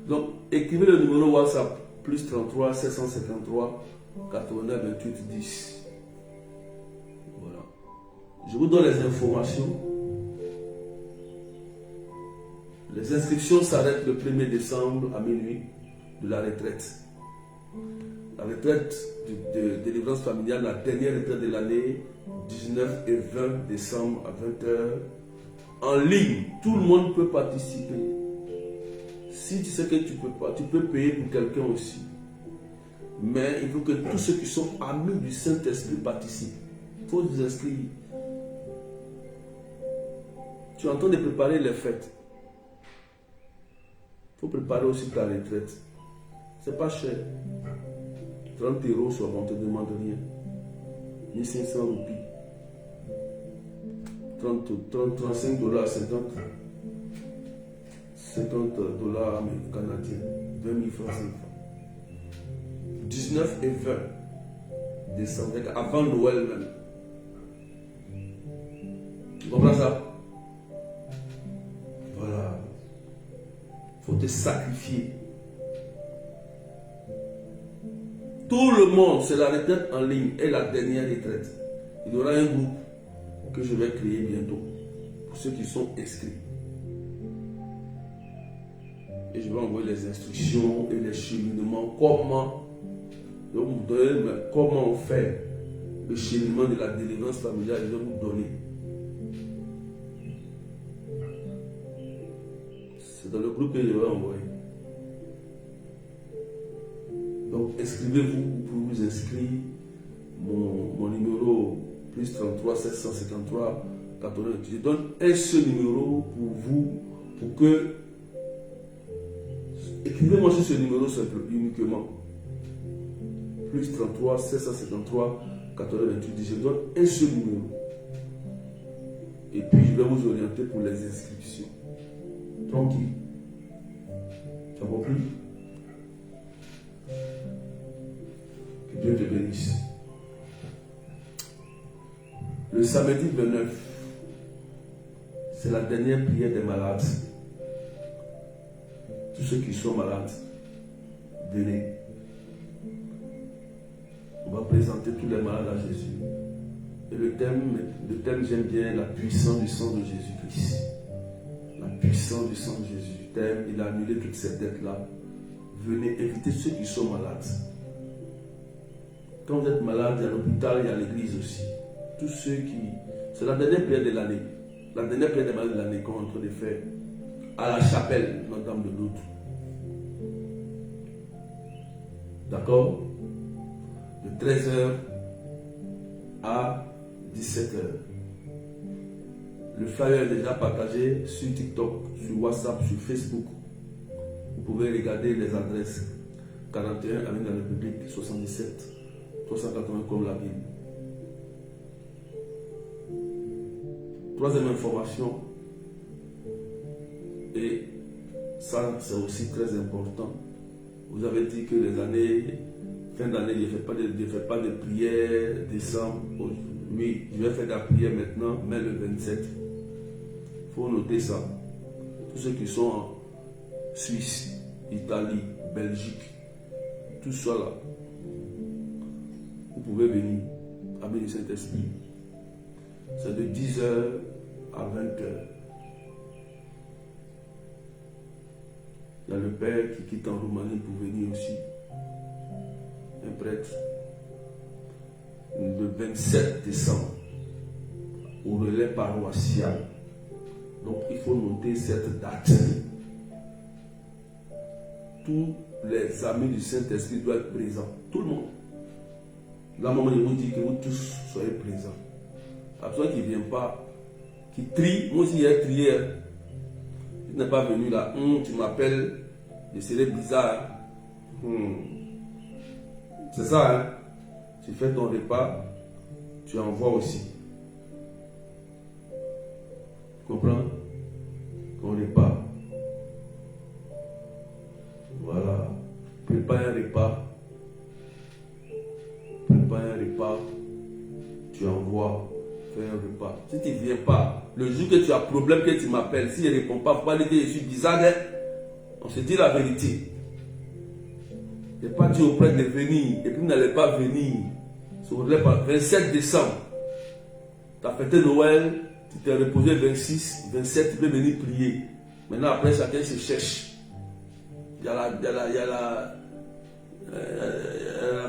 Donc, écrivez le numéro WhatsApp, plus 33 753 89 28 10. Voilà. Je vous donne les informations. Les inscriptions s'arrêtent le 1er décembre à minuit de la retraite. La retraite de délivrance familiale, la dernière retraite de l'année, 19 et 20 décembre à 20h, en ligne. Tout le monde peut participer. Si tu sais que tu ne peux pas, tu peux payer pour quelqu'un aussi. Mais il faut que tous ceux qui sont amis du Saint-Esprit participent. Il faut vous inscrire. Tu es en train de préparer les fêtes. Il faut préparer aussi ta retraite. C'est pas cher. 30 euros, ça on ne te demande rien. 1500 roupies. 35 dollars, 50 dollars canadiens. 20 000 francs CFA. 19 et 20 décembre, avant Noël même. Tu comprends ça? Voilà. Il faut te sacrifier. Tout le monde, c'est la retraite en ligne et la dernière retraite. Il y aura un groupe que je vais créer bientôt pour ceux qui sont inscrits. Et je vais envoyer les instructions et les cheminements. Comment on fait le cheminement de la délivrance familiale, je vais vous donner. C'est dans le groupe que je vais envoyer. Donc inscrivez-vous, vous pouvez vous inscrire. Mon numéro plus 33 753 88. Je donne un seul numéro pour vous, pour que écrivez-moi sur ce numéro simple, uniquement. Plus 33 753 88. Je donne un seul numéro. Et puis je vais vous orienter pour les inscriptions. Tranquille. Tu as compris? Que Dieu te bénisse. Le samedi 29, c'est la dernière prière des malades. Tous ceux qui sont malades, venez. On va présenter tous les malades à Jésus. Et le thème j'aime bien, la puissance du sang de Jésus-Christ. La puissance du sang de Jésus. Le thème, il a annulé toutes ces dettes-là. Venez inviter ceux qui sont malades. Quand vous êtes malade, il y a l'hôpital, il y a l'église aussi. Tous ceux qui... C'est la dernière prière de l'année. La dernière prière des malades de l'année qu'on est en train de faire à la chapelle Notre-Dame de Lourdes. D'accord? De 13h à 17h. Le flyer est déjà partagé sur TikTok, sur WhatsApp, sur Facebook. Vous pouvez regarder les adresses. 41 avenue de la République, 77 380 comme la ville. Troisième information, et ça c'est aussi très important. Vous avez dit que les années, fin d'année, je ne fais pas de prière, décembre. Oui, je vais faire de la prière maintenant, mais le 27. Il faut noter ça. Tous ceux qui sont en Suisse, Italie, Belgique, tout ça là, vous pouvez venir, avec le Saint-Esprit. C'est de 10h à 20h. Il y a le père qui quitte en Roumanie pour venir aussi. Un prêtre. Le 27 décembre, au relais paroissial. Donc il faut noter cette date. Tous les amis du Saint-Esprit doivent être présents. Tout le monde. La maman vous dit que vous tous soyez présents. La personne qui ne vient pas, qui trie, moi aussi j'ai trié. Tu n'es pas venu là, tu m'appelles, je serai bizarre. C'est ça, hein? Tu fais ton repas, tu envoies aussi. Comprends? Ton repas. Voilà. Prépare un repas. Prépare un repas. Tu envoies. Fais un repas. Si tu ne viens pas, le jour que tu as problème, que tu m'appelles, si je ne réponds pas, il ne faut pas dire que je suis bizarre. Hein? On se dit la vérité. Je n'ai pas dit auprès de venir. Et puis vous n'allez pas venir. Sur le 27 décembre. Tu as fêté Noël. Tu t'es reposé 26, 27, tu peux venir prier. Maintenant, après, chacun se cherche. Il y a la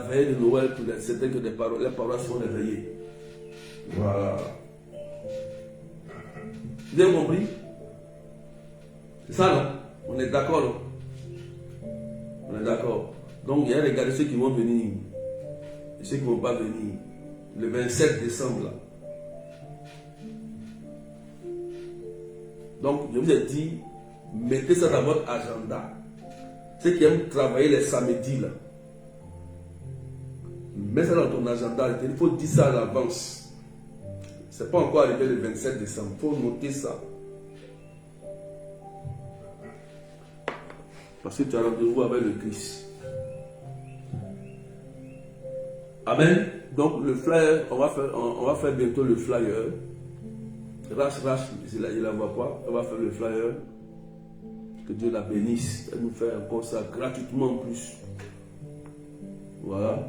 veille de Noël pour certains que les paroisses sont réveillées. Voilà. Vous avez compris? C'est ça, non? On est d'accord, non? On est d'accord. Donc, il y a regardez ceux qui vont venir et ceux qui ne vont pas venir. Le 27 décembre, là. Donc, je vous ai dit, mettez ça dans votre agenda. Ceux qui aiment travailler les samedis, là, mets ça dans ton agenda. Il faut dire ça à l'avance. Ce n'est pas encore arrivé le 27 décembre. Il faut noter ça. Parce que tu as rendez-vous avec le Christ. Amen. Donc, le flyer, on va faire bientôt le flyer. Rache, je ne la vois pas. On va faire le flyer. Que Dieu la bénisse. Elle nous fait encore ça gratuitement en plus. Voilà.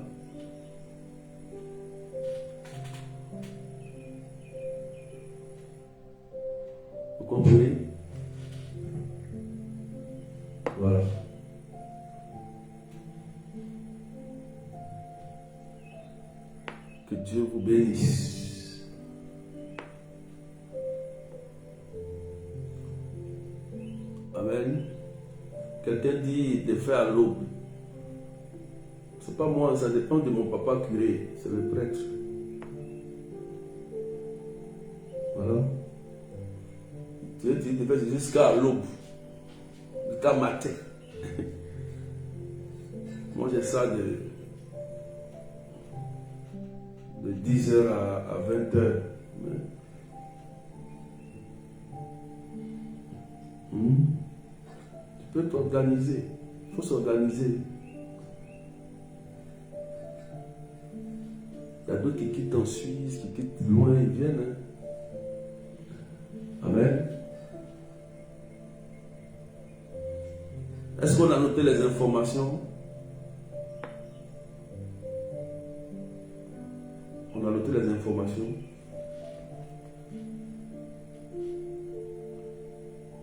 Vous comprenez? Voilà. Que Dieu vous bénisse. Amen. Quelqu'un dit de faire à l'aube. C'est pas moi, ça dépend de mon papa curé, c'est le prêtre. Voilà. Dieu dit de faire jusqu'à l'aube, jusqu'à matin. Moi j'ai ça de 10h à 20h. Tu peux t'organiser. Il faut s'organiser. Il y a d'autres qui quittent en Suisse, qui quittent loin, ils viennent. Hein? Amen. Est-ce qu'on a noté les informations? On a noté les informations.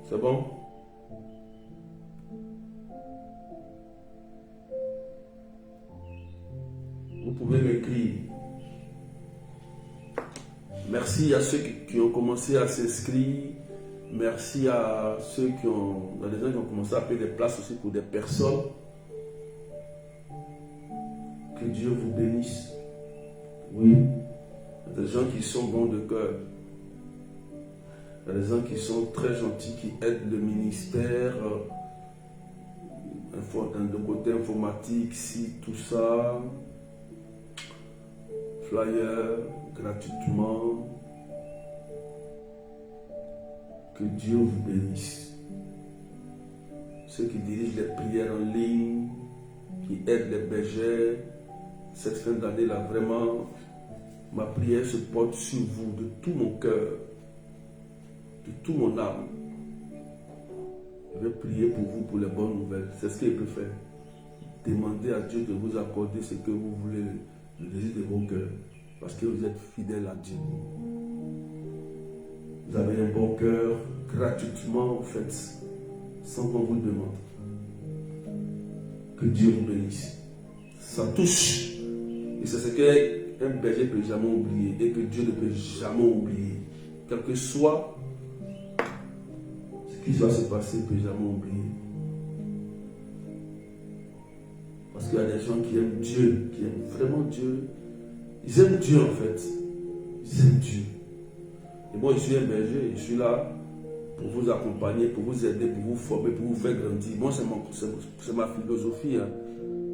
C'est bon? Vous pouvez m'écrire. Merci à ceux qui ont commencé à s'inscrire. Merci à ceux qui ont... Il y a des gens qui ont commencé à payer des places aussi pour des personnes. Que Dieu vous bénisse. Oui. Il y a des gens qui sont bons de cœur. Il y a des gens qui sont très gentils, qui aident le ministère. De côté informatique, si tout ça. Flyer, gratuitement. Que Dieu vous bénisse. Ceux qui dirigent les prières en ligne, qui aident les bergers, cette fin d'année-là, vraiment, ma prière se porte sur vous de tout mon cœur, de toute mon âme. Je vais prier pour vous pour les bonnes nouvelles. C'est ce que je peux faire. Demandez à Dieu de vous accorder ce que vous voulez, le désir de vos cœurs, parce que vous êtes fidèles à Dieu. Vous avez un bon cœur, gratuitement, faites, sans qu'on vous demande. Que Dieu vous bénisse. Ça touche. Et c'est ce qu'un berger ne peut jamais oublier, et que Dieu ne peut jamais oublier. Quel que soit ce qui va se passer, il ne peut jamais oublier. Parce qu'il y a des gens qui aiment Dieu, qui aiment vraiment Dieu. Ils aiment Dieu en fait. Ils aiment Dieu. Et moi je suis un berger, je suis là pour vous accompagner, pour vous aider, pour vous former, pour vous faire grandir. Moi c'est ma philosophie. Hein.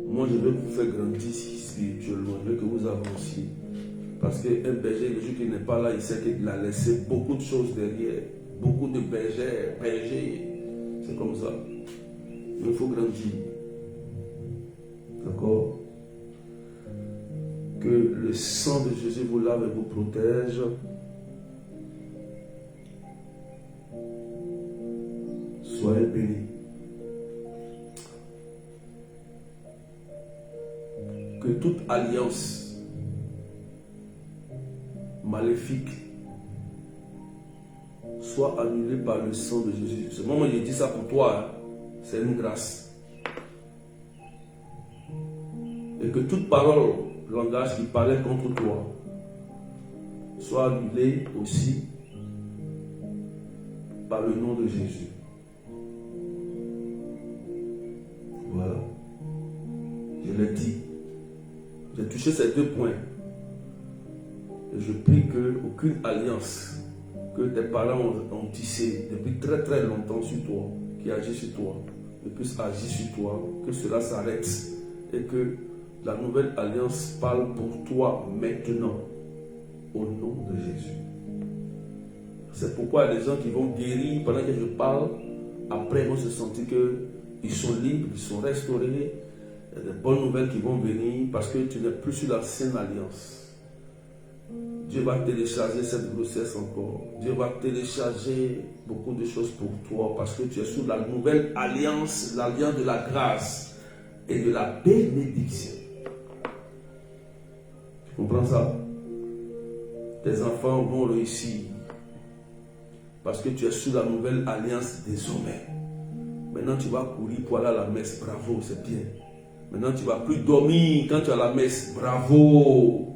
Moi je veux vous faire grandir spirituellement, je veux que vous avanciez. Parce qu'un berger, le jour qu'il n'est pas là, il sait qu'il a laissé beaucoup de choses derrière. beaucoup de bergers, c'est comme ça. Il faut grandir. D'accord? Que le sang de Jésus vous lave et vous protège. Soyez bénis. Que toute alliance maléfique soit annulée par le sang de Jésus. Ce moment où je dis ça pour toi, hein, c'est une grâce. Et que toute parole, langage qui parlait contre toi, soit annulé aussi par le nom de Jésus. Voilà. Je l'ai dit. J'ai touché ces 2 points. Et je prie qu'aucune alliance que tes parents ont tissée depuis très très longtemps sur toi, qui agit sur toi, ne puisse agir sur toi, que cela s'arrête et que la nouvelle alliance parle pour toi maintenant, au nom de Jésus. C'est pourquoi il y a des gens qui vont guérir pendant que je parle, après ils vont se sentir qu'ils sont libres, ils sont restaurés. Il y a des bonnes nouvelles qui vont venir parce que tu n'es plus sur l'ancienne alliance. Dieu va télécharger cette grossesse encore. Dieu va télécharger beaucoup de choses pour toi parce que tu es sous la nouvelle alliance, l'alliance de la grâce et de la bénédiction. Tu comprends ça? Tes enfants vont réussir parce que tu es sous la nouvelle alliance désormais. Maintenant tu vas courir pour aller à la messe. Bravo, c'est bien. Maintenant tu ne vas plus dormir quand tu es à la messe. Bravo.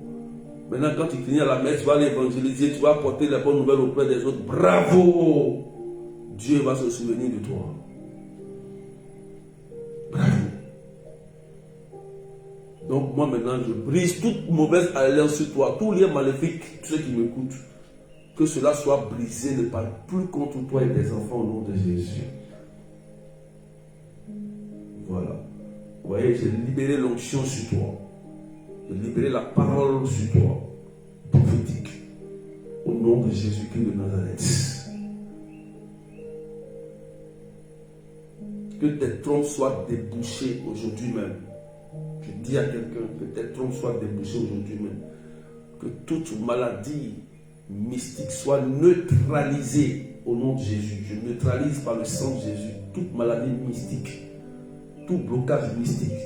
Maintenant quand tu finis à la messe, tu vas aller évangéliser, tu vas porter les bonnes nouvelles auprès des autres. Bravo. Dieu va se souvenir de toi. Bravo. Donc moi maintenant je brise toute mauvaise alliance sur toi, tout lien maléfique, tous ceux qui m'écoutent. Que cela soit brisé, ne parle plus contre toi et tes enfants au nom de Jésus. Voilà. Vous voyez, j'ai libéré l'onction sur toi. J'ai libéré la parole sur toi. Prophétique. Au nom de Jésus-Christ de Nazareth. Que tes troncs soient débouchés aujourd'hui même. Je dis à quelqu'un que tes troncs soient débouchés aujourd'hui même. Que toute maladie mystique soit neutralisée au nom de Jésus. Je neutralise par le sang de Jésus toute maladie mystique. Tout blocage mystique,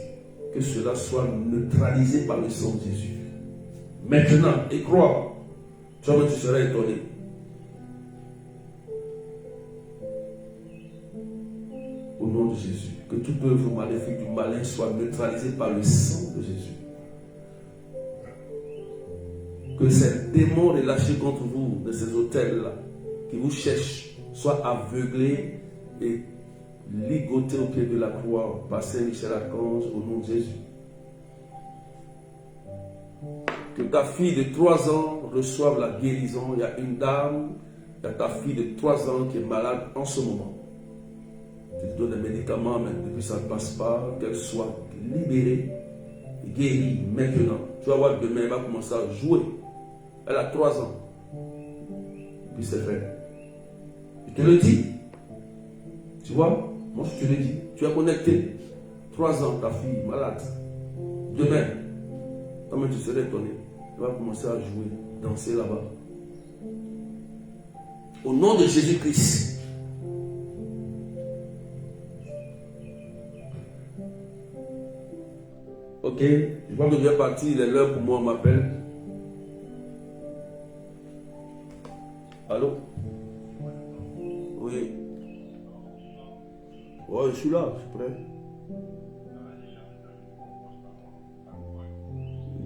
que cela soit neutralisé par le sang de Jésus. Maintenant, et crois, toi-même tu seras étonné. Au nom de Jésus, que toute œuvre maléfique du malin soit neutralisée par le sang de Jésus. Que ces démons relâchés contre vous, de ces hôtels-là, qui vous cherchent, soient aveuglés et ligoté au pied de la croix par Saint-Michel-Archange au nom de Jésus. Que ta fille de 3 ans reçoive la guérison. Il y a une dame, il y a ta fille de 3 ans qui est malade en ce moment. Tu lui donnes des médicaments, mais depuis ça ne passe pas, qu'elle soit libérée, guérie maintenant. Tu vas voir demain, elle va commencer à jouer. Elle a 3 ans. Puis c'est fait. Je te le dis. Tu vois? Moi, je te le dis, tu es connecté. 3 ans, ta fille malade. Demain, toi-même tu serais étonné. Tu vas commencer à jouer, danser là-bas. Au nom de Jésus-Christ. Ok, je vois que je vais partir, il est l'heure pour moi, on m'appelle. Allô? Oui. Ouais, je suis là, je suis prêt.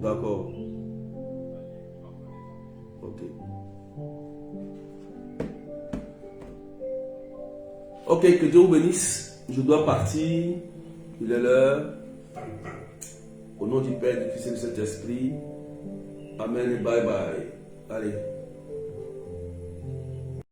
D'accord. Ok. Ok, que Dieu vous bénisse. Je dois partir. Il est l'heure. Au nom du Père, du Fils et du Saint-Esprit. Amen et bye bye. Allez.